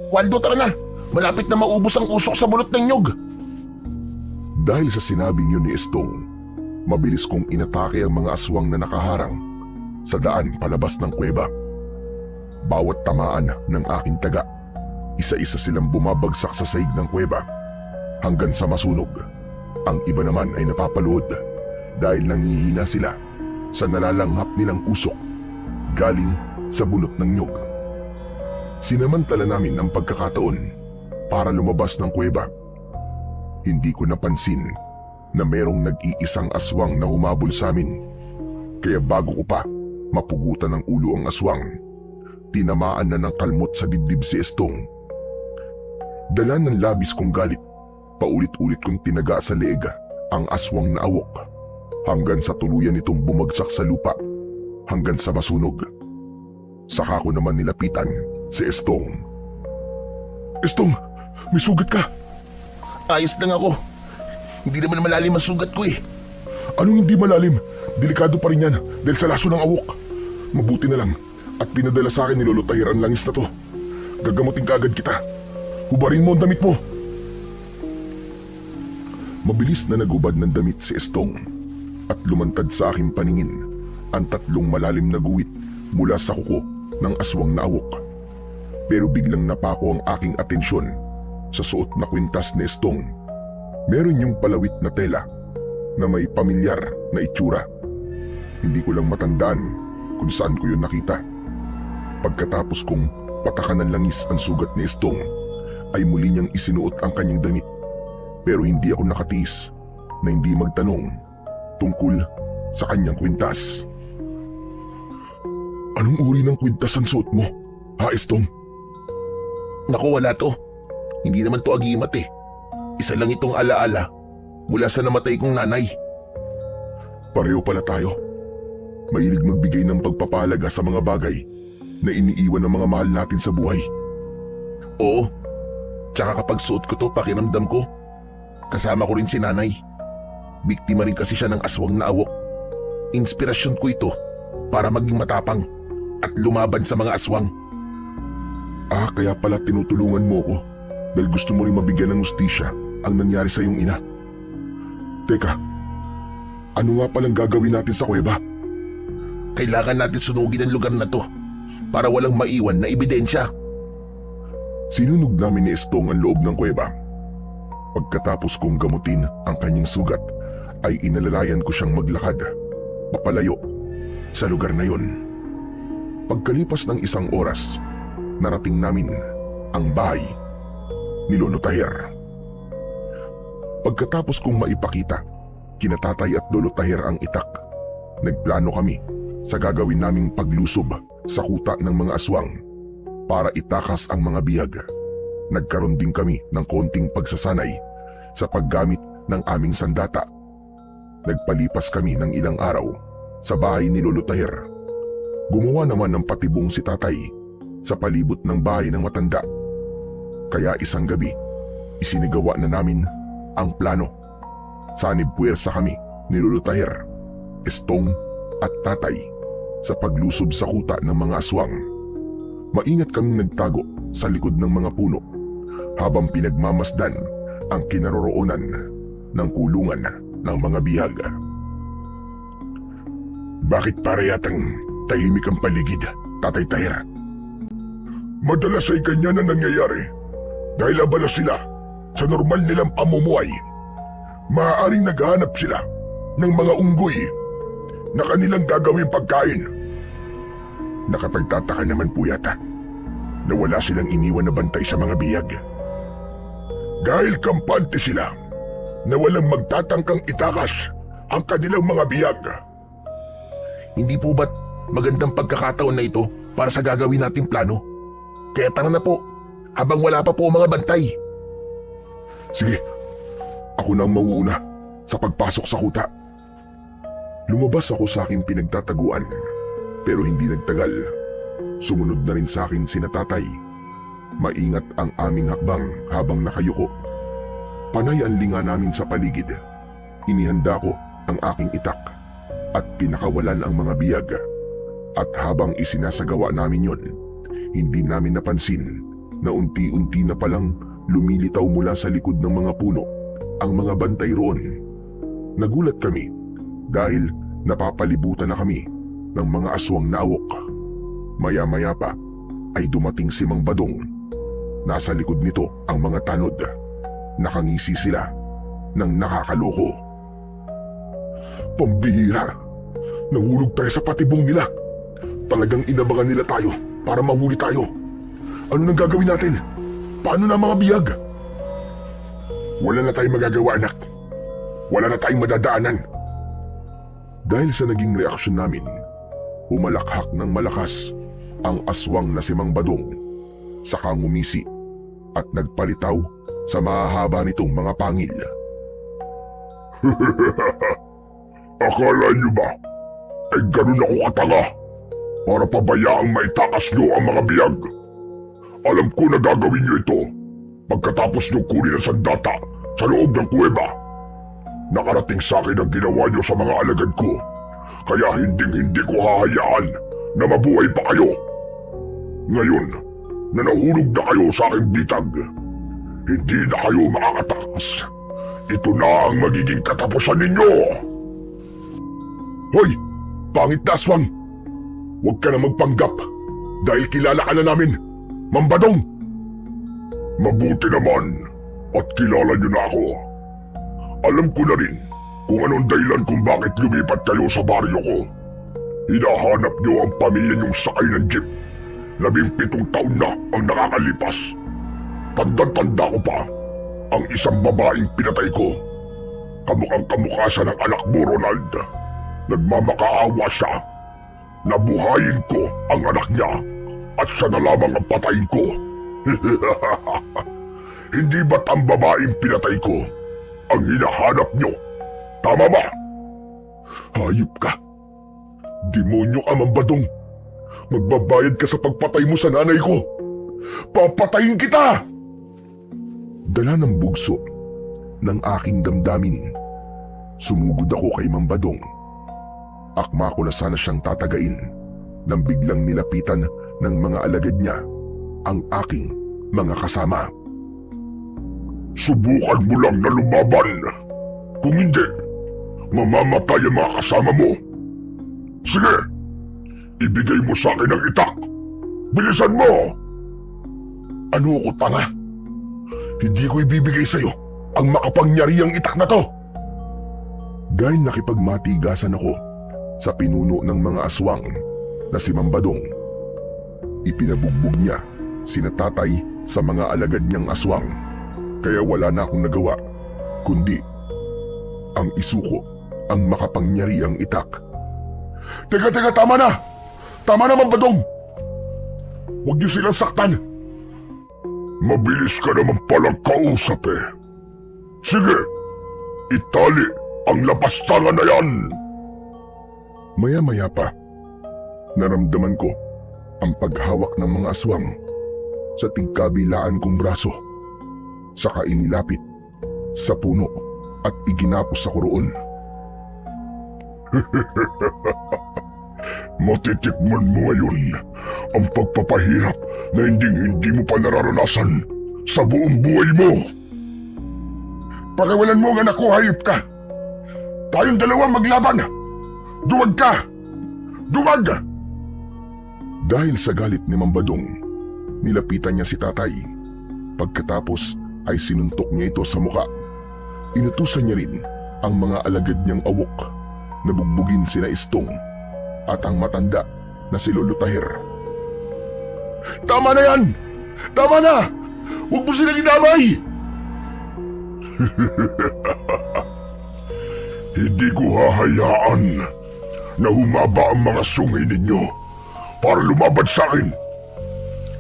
Waldo, tara na! Malapit na maubos ang usok sa bunot ng nyog! Dahil sa sinabing yun ni Estong, mabilis kong inatake ang mga aswang na nakaharang sa daan palabas ng kuweba. Bawat tamaan ng aking taga, isa-isa silang bumabagsak sa sahig ng kuweba hanggang sa masunog. Ang iba naman ay napapaluhod dahil nangihina sila sa nalalanghap nilang usok galing sa bunot ng nyog. Sinamantala namin ang pagkakataon para lumabas ng kuweba. Hindi ko napansin na merong nag-iisang aswang na humabol sa amin. Kaya bago ko pa mapugutan ng ulo ang aswang, tinamaan na ng kalmot sa dibdib si Estong. Dala ng labis kong galit, paulit-ulit kong tinaga sa leeg ang aswang na awok hanggang sa tuluyan itong bumagsak sa lupa hanggang sa masunog. Saka ko naman nilapitan si Estong. Estong, may sugat ka! Ayos lang ako. Hindi naman malalim ang sugat ko eh. Anong hindi malalim? Delikado pa rin yan dahil sa laso ng awok. Mabuti na lang at pinadala sa akin ni Lolo Tahir ang langis na to. Gagamutin kaagad kita. Hubarin mo ang damit mo. Mabilis na nagubad ng damit si Estong at lumantad sa aking paningin ang tatlong malalim na guwit mula sa kuko ng aswang na awok. Pero biglang napako ang aking atensyon sa suot na kwintas ni Estong. Meron yung palawit na tela na may pamilyar na itsura. Hindi ko lang matandaan kung saan ko yun nakita. Pagkatapos kong patakan ng langis ang sugat ni Estong, ay muli niyang isinuot ang kanyang damit. Pero hindi ako nakatiis na hindi magtanong tungkol sa kanyang kwintas. Anong uri ng kwintas ang suot mo, ha Estong? Naku, wala to. Hindi naman to agimat eh. Isa lang itong alaala mula sa namatay kong nanay. Pareho pala tayo. Mahilig magbigay ng pagpapahalaga sa mga bagay na iniiwan ng mga mahal natin sa buhay. Oo. Tsaka kapag suot ko to, pakiramdam ko, kasama ko rin si nanay. Biktima rin kasi siya ng aswang na awok. Inspirasyon ko ito para maging matapang at lumaban sa mga aswang. Kaya pala tinutulungan mo ko dahil gusto mo rin mabigyan ng hustisya ang nangyari sa iyong ina. Teka, ano nga palang gagawin natin sa kuweba? Kailangan natin sunugin ang lugar na to para walang maiwan na ebidensya. Sinunog namin ni Estong ang loob ng kuweba. Pagkatapos kong gamutin ang kanyang sugat, ay inalalayan ko siyang maglakad, papalayo, sa lugar na yon. Pagkalipas ng 1 oras, narating namin ang bahay ni Lolo Taher. Pagkatapos kong maipakita kina Tatay at Lolo Taher ang itak, nagplano kami sa gagawin naming paglusob sa kuta ng mga aswang para itakas ang mga bihag. Nagkaroon din kami ng konting pagsasanay sa paggamit ng aming sandata. Nagpalipas kami ng ilang araw sa bahay ni Lolo Taher. Gumawa naman ng patibong si Tatay sa palibot ng bahay ng matanda. Kaya isang gabi, isinigawa na namin ang plano. Sanib puwersa kami ni Lolo Taher, Estong at Tatay sa paglusob sa kuta ng mga aswang. Maingat kaming nagtago sa likod ng mga puno habang pinagmamasdan ang kinaroroonan ng kulungan ng mga bihag. Bakit para yatang tahimik ang paligid, Tatay Taher? Madalas ay ganyan na nangyayari dahil abala sila sa normal nilang pamumuhay. Maaaring naghahanap sila ng mga unggoy na kanilang gagawing pagkain. Nakapagtataka naman po yata na wala silang iniwan na bantay sa mga bihag. Dahil kampante sila na walang magtatangkang itakas ang kanilang mga bihag. Hindi po ba't magandang pagkakataon na ito para sa gagawin nating plano? Kaya tara na po, habang wala pa po ang mga bantay. Sige, ako na ang mauuna sa pagpasok sa kuta. Lumabas ako sa aking pinagtataguan, pero hindi nagtagal. Sumunod na rin sa akin sina Tatay. Maingat ang aming hakbang habang nakayuko. Panay ang linga namin sa paligid. Inihanda ko ang aking itak at pinakawalan ang mga biyag. At habang isinasagawa namin yon, hindi namin napansin na unti-unti na palang lumilitaw mula sa likod ng mga puno ang mga bantay roon. Nagulat kami dahil napapalibutan na kami ng mga aswang na awok. Maya-maya pa ay dumating si Mang Badong. Nasa likod nito ang mga tanod. Nakangisi sila ng nakakaloko. Pambihira! Nahulog tayo sa patibong nila. Talagang inabangan nila tayo para mahuli tayo. Ano nang gagawin natin? Paano na ang mga biyag? Wala na tayong magagawa, anak. Wala na tayong madadaanan. Dahil sa naging reaksyon namin, umalakhak ng malakas ang aswang na si Mang Badong. Saka ngumisi at nagpalitaw sa mahahaba nitong mga pangil. Akala niyo ba ay ganun ako katanga para pabayaang maitakas niyo ang mga biyag? Alam ko na gagawin niyo ito pagkatapos niyo kunin ang sandata sa loob ng kuweba. Nakarating sa akin ang ginawa niyo sa mga alagad ko, kaya hindi ko hahayaan na mabuhay pa kayo. Ngayon na nahulog na kayo sa aking bitag, hindi na kayo makakatakas. Ito na ang magiging katapusan ninyo. Hoy! Pangit na aswang! Huwag ka na magpanggap dahil kilala ka na namin, Mang Badong! Mabuti naman at kilala niyo na ako. Alam ko na rin kung anong dahilan kung bakit lumipat kayo sa baryo ko. Hinahanap niyo ang pamilya niyong sakay ng jeep. 17 taon na ang nakakalipas. Tanda-tanda ko pa ang isang babaeng pinatay ko. Kamukhang-kamukha siya ng anak mo, Ronald. Nagmamakaawa siya. Nabuhayin ko ang anak niya at siya na lamang ang patayin ko. Hindi ba't ang babaeng pinatay ko ang hinahanap nyo? Tama ba? Hayop ka. Demonyo ka, Mambadong. Magbabayad ka sa pagpatay mo sa nanay ko. Papatayin kita! Dala ng bugso ng aking damdamin. Sumugod ako kay Mambadong. Akma ko na sana siyang tatagain nang biglang nilapitan ng mga alagad niya ang aking mga kasama. Subukan mo lang na lumaban. Kung hindi, mamamatay ang mga kasama mo. Sige, ibigay mo sa akin ang itak. Bilisan mo! Ano ko, tanga? Hindi ko ibibigay sa'yo ang makapangyarihang itak na to. Dahil nakipagmatigasan ako sa pinuno ng mga aswang na si Mambadong, ipinabugbog niya sina tatay sa mga alagad niyang aswang. Kaya wala na akong nagawa kundi ang isuko ang makapangyarihang itak. Teka, tama na! Tama na, Mambadong! Huwag niyo silang saktan! Mabilis ka naman palang kausap eh. Sige, itali ang lapastangan na yan! Maya-maya pa, naramdaman ko ang paghawak ng mga aswang sa tigkabilaan kong braso. Saka inilapit sa puno at iginapos sa kuroon. Matitikman mo ngayon ang pagpapahirap na hindi mo pa nararanasan sa buong buhay mo. Pakiwalan mo ang anak ko, hayop ka. Tayong dalawa maglaban. Duwag ka! Duwag! Dahil sa galit ni Mambadong, nilapitan niya si tatay. Pagkatapos ay sinuntok niya ito sa muka. Inutusan niya rin ang mga alagad niyang awok na bugbugin sina Istong at ang matanda na si Lolo Tahir. Tama na yan! Tama na! Huwag mo silang inamay! Hindi ko hahayaan na humaba ang mga sungay ninyo para lumaban sa akin.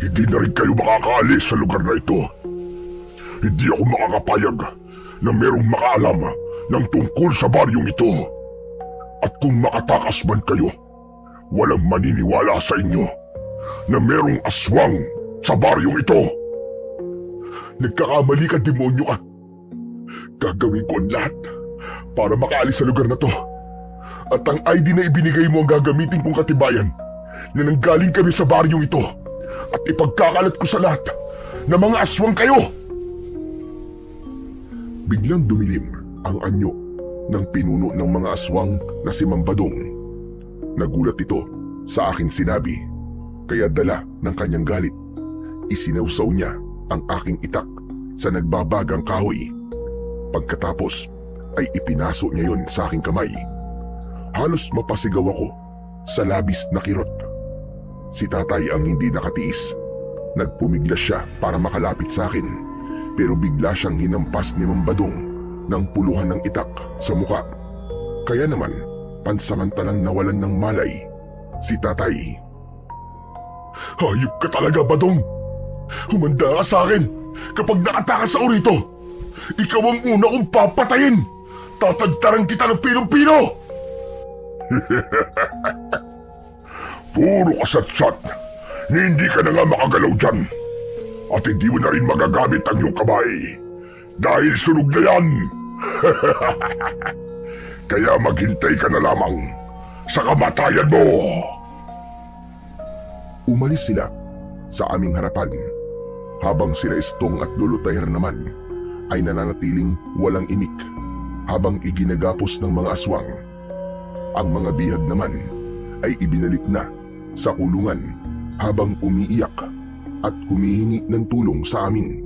Hindi na rin kayo makakaalis sa lugar na ito. Hindi ako makakapayag na merong makaalam ng tungkol sa baryong ito. At kung makatakas man kayo, walang maniniwala sa inyo na merong aswang sa baryong ito. Nagkakamali ka, demonyo ka. Gagawin ko ang lahat para makaalis sa lugar na to. At ang ID na ibinigay mo ang gagamitin kong katibayan na nanggaling kami sa baryong ito at ipagkakalat ko sa lahat na mga aswang kayo. Biglang dumilim ang anyo ng pinuno ng mga aswang na si Mambadong. Nagulat ito sa akin sinabi, kaya dala ng kanyang galit, isinawsaw niya ang aking itak sa nagbabagang kahoy. Pagkatapos ay ipinaso niya yon sa aking kamay. Halos mapasigaw ako sa labis na kirot. Si tatay ang hindi nakatiis. Nagpumiglas siya para makalapit sa akin, pero bigla siyang hinampas ni Mambadong ng puluhan ng itak sa muka. Kaya naman, pansamantalang nawalan ng malay si tatay. Hayop ka talaga, Badong! Humanda ka sa akin kapag nakatakas ako rito! Ikaw ang una kong papatayin! Tatagtaran kita ng pinong-pino! Puro kasatsat na hindi ka na nga makagalaw dyan. At hindi mo na rin magagamit ang iyong kamay. Dahil sunog na yan! Kaya maghintay ka na lamang sa kamatayan mo! Umalis sila sa aming harapan, habang sila Istong at Lolo Tahir naman ay nananatiling walang imik habang iginagapos ng mga aswang. Ang mga bihag naman ay ibinalik na sa kulungan habang umiiyak at humihingi ng tulong sa amin.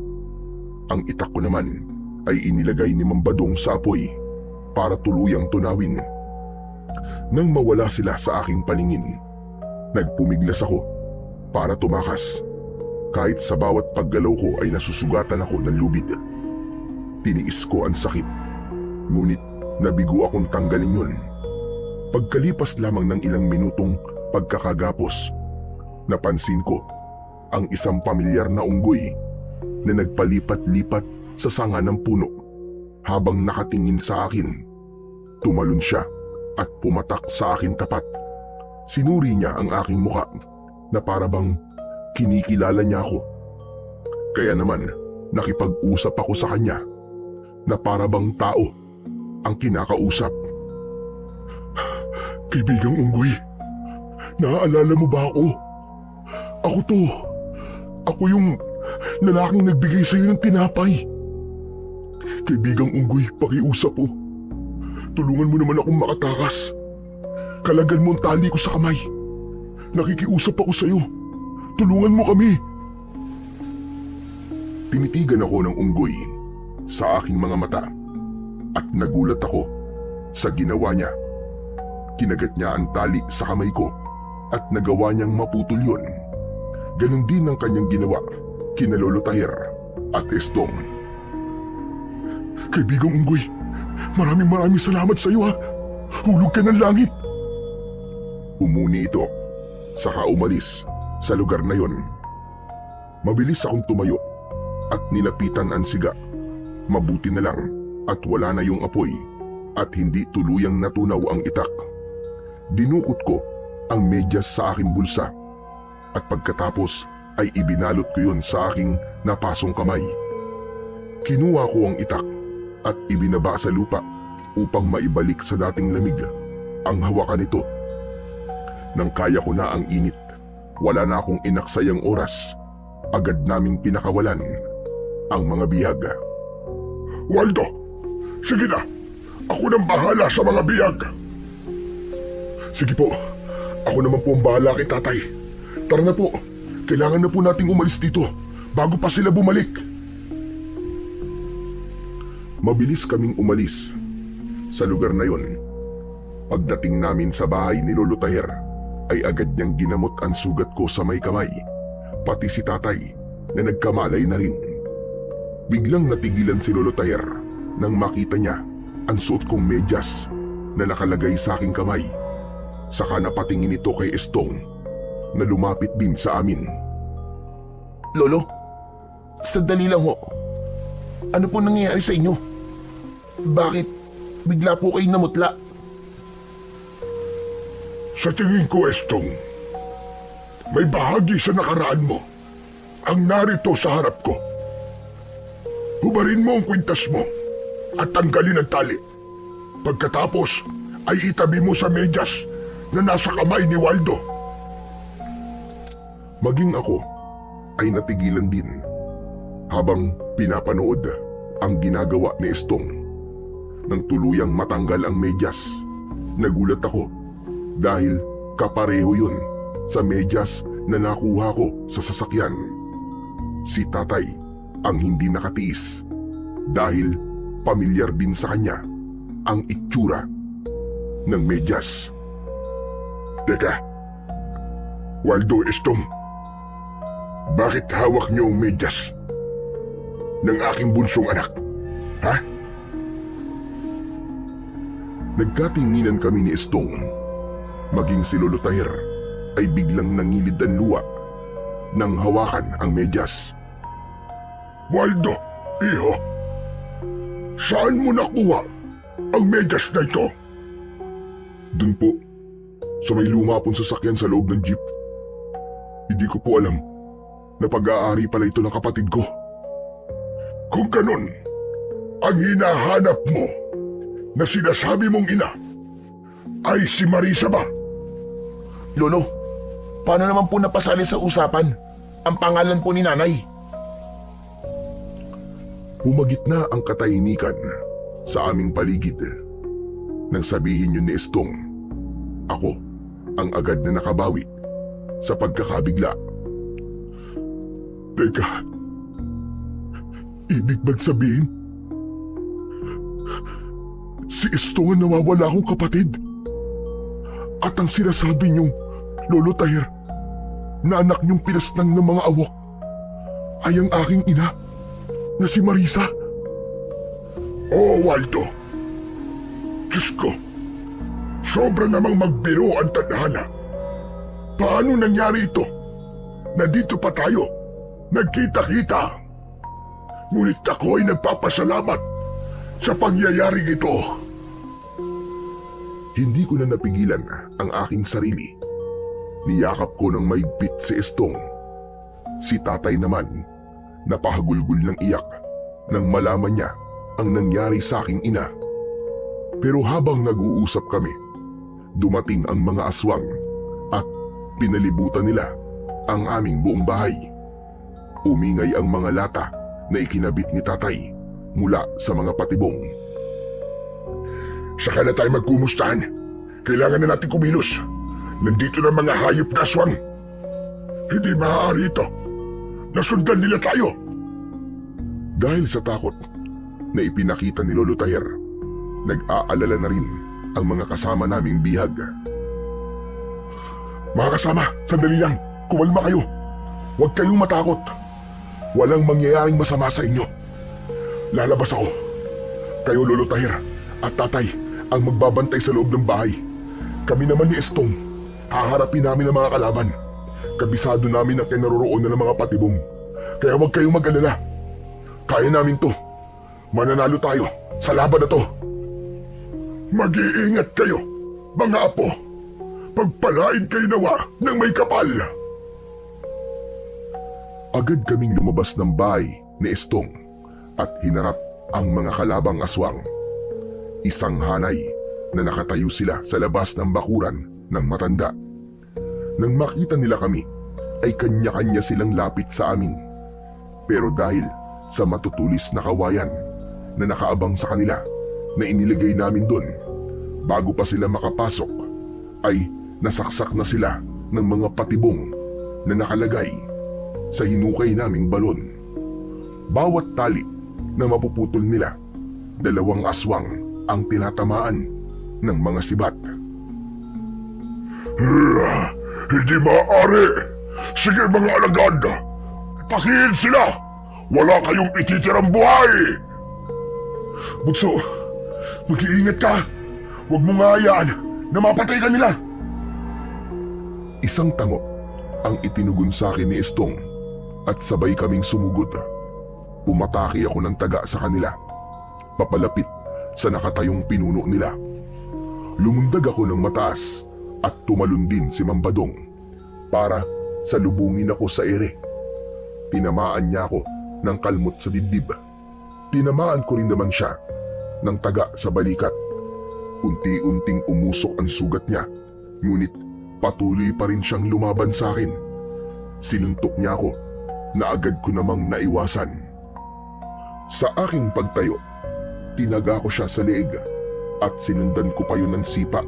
Ang itak ko naman ay inilagay ni Mambadong sa apoy para tuluyang tunawin. Nang mawala sila sa aking paningin, nagpumiglas ako para tumakas. Kahit sa bawat paggalaw ko ay nasusugatan ako ng lubid. Tiniis ko ang sakit, ngunit nabigo akong tanggalin yun. Pagkalipas lamang ng ilang minutong pagkakagapos, napansin ko ang isang pamilyar na unggoy na nagpalipat-lipat sa sanga ng puno. Habang nakatingin sa akin, tumalon siya at pumatak sa akin tapat. Sinuri niya ang aking muka na para bang kinikilala niya ako. Kaya naman nakipag-usap ako sa kanya na para bang tao ang kinakausap. Kaibigang Unggoy, naaalala mo ba ako? Ako to. Ako yung lalaking nagbigay sa'yo ng tinapay. Kaibigang Unggoy, pakiusap po. Tulungan mo naman akong makatakas. Kalagan mo ang tali ko sa kamay. Nakikiusap ako sa'yo. Tulungan mo kami. Tinitigan ako ng unggoy sa aking mga mata at nagulat ako sa ginawa niya. Kinagat niya ang tali sa kamay ko at nagawa niyang maputol yun. Ganon din ang kanyang ginawa kina Lolo Tahir at Estong. Kaibigang Unggoy, maraming salamat sa iyo ha. Hulog ka ng langit. Umuni ito, saka umalis sa lugar na yon. Mabilis akong tumayo at nilapitan ang siga. Mabuti na lang at wala na yung apoy at hindi tuluyang natunaw ang itak. Dinukot ko ang medyas sa aking bulsa at pagkatapos ay ibinalot ko yun sa aking napasong kamay. Kinuha ko ang itak at ibinaba sa lupa upang maibalik sa dating lamig ang hawakan nito. Nang kaya ko na ang init, wala na akong inaksayang oras. Agad naming pinakawalan ang mga bihag. Waldo, sige na. Ako nang bahala sa mga bihag. Sige po, ako naman po ang bahala kay tatay. Tara na po, kailangan na po nating umalis dito bago pa sila bumalik. Mabilis kaming umalis sa lugar na yon. Pagdating namin sa bahay ni Lolo Tahir, ay agad niyang ginamot ang sugat ko sa may kamay, pati si tatay na nagkamalay na rin. Biglang natigilan si Lolo Tahir nang makita niya ang suot kong medyas na nakalagay sa aking kamay. Saka napatingin ito kay Estong na lumapit din sa amin. Lolo, sandali lang ho. Ano po nangyayari sa inyo? Bakit bigla po kayo namutla? Sa tingin ko, Estong, may bahagi sa nakaraan mo ang narito sa harap ko. Hubarin mo ang kwintas mo at tanggalin ang tali. Pagkatapos ay itabi mo sa medyas na nasa kamay ni Waldo. Maging ako ay natigilan din habang pinapanood ang ginagawa ni Estong. Nang tuluyang matanggal ang medyas, nagulat ako dahil kapareho yun sa medyas na nakuha ko sa sasakyan. Si tatay ang hindi nakatiis dahil pamilyar din sa kanya ang itsura ng medyas. Teka, Waldo, Estong, bakit hawak niyo ang medyas ng aking bunsong anak? Ha? Nagkatinginan kami ni Estong. Maging si Lolo Tahir ay biglang nangilid ang luwa nang hawakan ang medyas. Waldo, iho, saan mo nakuha ang medyas na ito? Dun po, sa may luma pong sasakyan sa loob ng jeep. Hindi ko po alam na pag-aari pala ito ng kapatid ko. Kung ganun, ang hinahanap mo na sinasabi mong ina ay si Marisa ba? Lolo, paano naman po napasali sa usapan ang pangalan po ni nanay? Humagit na ang katahimikan sa aming paligid. Nang sabihin yun ni Estong, ako ang agad na nakabawi sa pagkakabigla. Teka, ibig bang sabihin si Estong ang nawawala akong kapatid? At ang sinasabi niyong Lolo Tahir na anak niyong pinasnang ng mga awok ay ang aking ina na si Marisa? Oo, Waldo. Diyos ko, sobra namang magbiro ang tadhana. Paano nangyari ito na dito pa tayo nagkita-kita? Ngunit ako ay nagpapasalamat sa pangyayaring ito. Hindi ko na napigilan ang aking sarili. Niyakap ko ng maigpit si Estong. Si tatay naman, napahagulgol ng iyak nang malaman niya ang nangyari sa aking ina. Pero habang nag-uusap kami, dumating ang mga aswang at pinalibutan nila ang aming buong bahay. Umingay ang mga lata na ikinabit ni tatay mula sa mga patibong. Saka na tayo magkumustahan. Kailangan na natin kumilos. Nandito na mga hayop na aswang. Hindi maaari ito. Nasundan nila tayo. Dahil sa takot na ipinakita ni Lolo Taher, nag-aalala na rin ang mga kasama naming bihag. Mga kasama, sandali lang. Kumalma kayo. Huwag kayong matakot. Walang mangyayaring masama sa inyo. Lalabas ako. Kayo, Lolo Taher at tatay, ang magbabantay sa loob ng bahay. Kami naman ni Estong, haharapin namin ang mga kalaban. Kabisado namin ang kinaroroonan ng mga patibong. Kaya huwag kayong mag-alala. Kaya namin to. Mananalo tayo sa laban na to. Mag-iingat kayo, mga apo. Pagpalain kayo nawa ng may kapal. Agad kaming lumabas ng bahay ni Estong at hinarap ang mga kalabang aswang. Isang hanay na nakatayo sila sa labas ng bakuran ng matanda. Nang makita nila kami, ay kanya-kanya silang lapit sa amin. Pero dahil sa matutulis na kawayan na nakaabang sa kanila na inilagay namin doon, bago pa sila makapasok, ay nasaksak na sila ng mga patibong na nakalagay sa hinukay naming balon. Bawat tali na mapuputol nila, 2 aswang ang tinatamaan ng mga sibat. Hindi maaari! Sige mga alagad! Takihin sila! Wala kayong ititirang buhay! Bugso, mag-iingat ka! Huwag mong hayaan na mapatay ka nila! Isang tango ang itinugon sa akin ni Estong at sabay kaming sumugod. Umatake ako ng taga sa kanila, papalapit sa nakatayong pinuno nila. Lumundag ako ng mataas at tumalon din si Mambadong para salubungin ako sa ere. Tinamaan niya ako ng kalmot sa dibdib. Tinamaan ko rin naman siya ng taga sa balikat. Unti-unting umusok ang sugat niya, ngunit patuloy pa rin siyang lumaban sa akin. Sinuntok niya ako na agad ko namang naiwasan. Sa aking pagtayo, tinaga ko siya sa leeg at sinundan ko pa yun ng sipa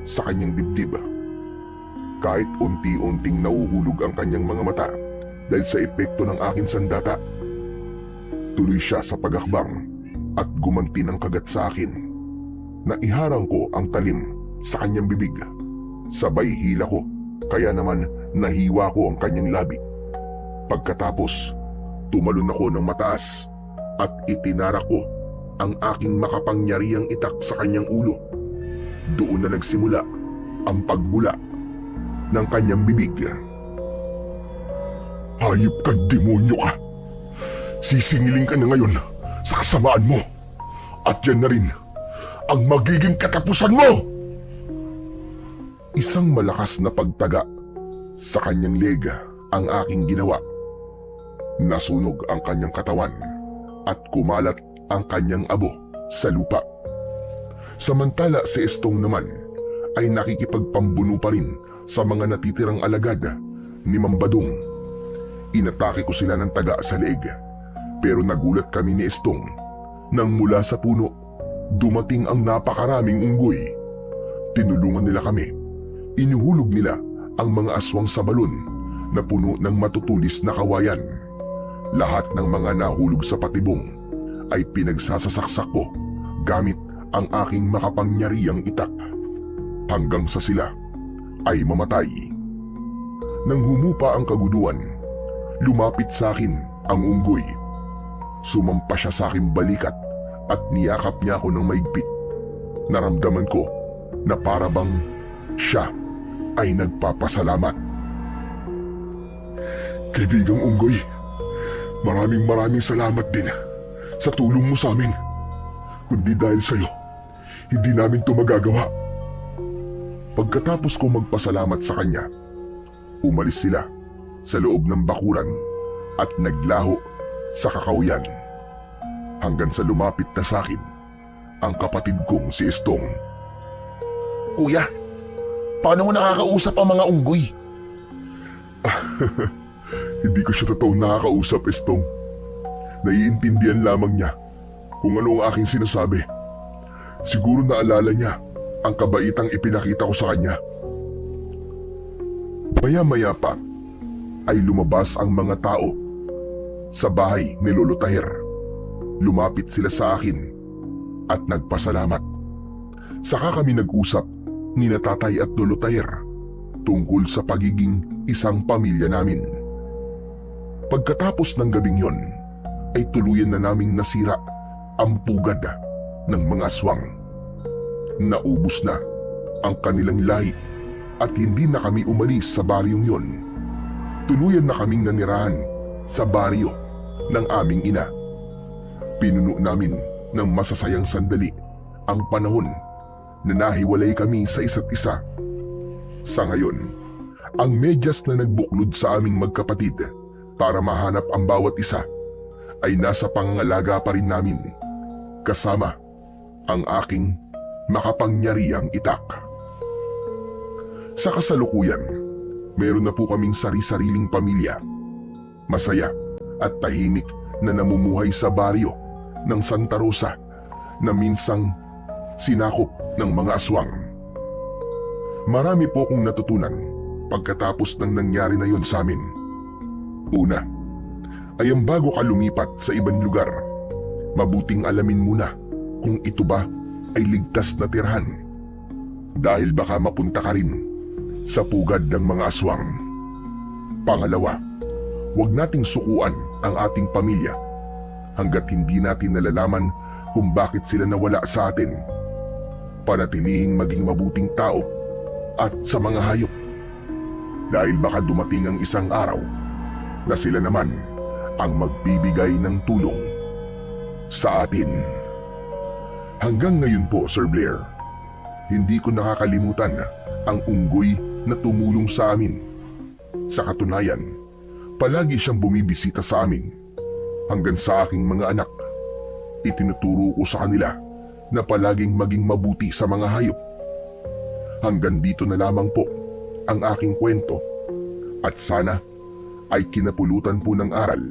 sa kanyang dibdib. Kahit unti-unting nauhulog ang kanyang mga mata dahil sa epekto ng aking sandata, tuloy siya sa pagakbang at gumanti ng kagat sa akin. Naiharang ko ang talim sa kanyang bibig. Sabay hila ko, kaya naman nahiwa ko ang kanyang labi. Pagkatapos, tumalon ako ng mataas at itinarak ko ang aking makapangyarihang itak sa kanyang ulo. Doon na nagsimula ang pagbula ng kanyang bibig. Hayop kang demonyo ka! Sisingiling ka na ngayon sa kasamaan mo, at yan na rin ang magiging katapusan mo! Isang malakas na pagtaga sa kanyang leg ang aking ginawa. Nasunog ang kanyang katawan at kumalat ang kanyang abo sa lupa. Samantala si Estong naman ay nakikipagpambuno pa rin sa mga natitirang alagad ni Mambadong. Inatake ko sila ng taga sa leeg, pero nagulat kami ni Estong nang mula sa puno dumating ang napakaraming unggoy. Tinulungan nila kami. Inuhulog nila ang mga aswang sa balon na puno ng matutulis na kawayan. Lahat ng mga nahulog sa patibong ay pinagsasasaksak ko gamit ang aking makapangyarihang itak hanggang sa sila ay mamatay. Nang humupa ang kaguluhan, lumapit sa akin ang unggoy. Sumampa siya sa aking balikat at niyakap niya ako ng maigpit. Naramdaman ko na para bang siya ay nagpapasalamat. Kaibigang unggoy, maraming salamat din sa tulong mo sa amin. Kundi dahil sa'yo, hindi namin to magagawa. Pagkatapos ko magpasalamat sa kanya, umalis sila sa loob ng bakuran at naglaho sa kakauyan. Hanggang sa lumapit na sa akin ang kapatid kong si Estong. Kuya, paano mo nakakausap ang mga unggoy? Hindi ko siya totoong nakakausap, Estong. Naiintindihan lamang niya kung ano ang aking sinasabi. Siguro naalala niya ang kabaitang ipinakita ko sa kanya. Maya-maya pa ay lumabas ang mga tao sa bahay ni Lolo Tahir. Lumapit sila sa akin at nagpasalamat. Saka kami nag-usap ni Tatay at Lolo Tahir tungkol sa pagiging isang pamilya namin. Pagkatapos ng gabing yon, ay tuluyan na naming nasira ang pugad ng mga aswang. Naubos na ang kanilang lahi at hindi na kami umalis sa baryong yon. Tuluyan na kaming nanirahan sa baryo ng aming ina. Pinuno namin ng masasayang sandali ang panahon na nahiwalay kami sa isa't isa. Sa ngayon, ang medyas na nagbuklod sa aming magkapatid para mahanap ang bawat isa ay nasa pangangalaga pa rin namin, kasama ang aking makapangyarihang itak. Sa kasalukuyan, meron na po kaming sari-sariling pamilya. Masaya at tahimik na namumuhay sa baryo ng Santa Rosa na minsang sinakop ng mga aswang. Marami po akong natutunan pagkatapos ng nangyari na yon sa amin. Una, ay ang bago ka lumipat sa ibang lugar, mabuting alamin muna kung ito ba ay ligtas na tirahan. Dahil baka mapunta ka rin sa pugad ng mga aswang. Pangalawa, huwag nating sukuan ang ating pamilya hanggat hindi natin nalalaman kung bakit sila nawala sa atin. Panatilihing maging mabuting tao at sa mga hayop. Dahil baka dumating ang isang araw na sila naman ang magbibigay ng tulong sa atin. Hanggang ngayon po, Sir Blair, hindi ko nakakalimutan ang unggoy na tumulong sa amin. Sa katunayan, palagi siyang bumibisita sa amin. Hanggang sa aking mga anak, itinuturo ko sa kanila na palaging maging mabuti sa mga hayop. Hanggang dito na lamang po ang aking kwento at sana ay kinapulutan po ng aral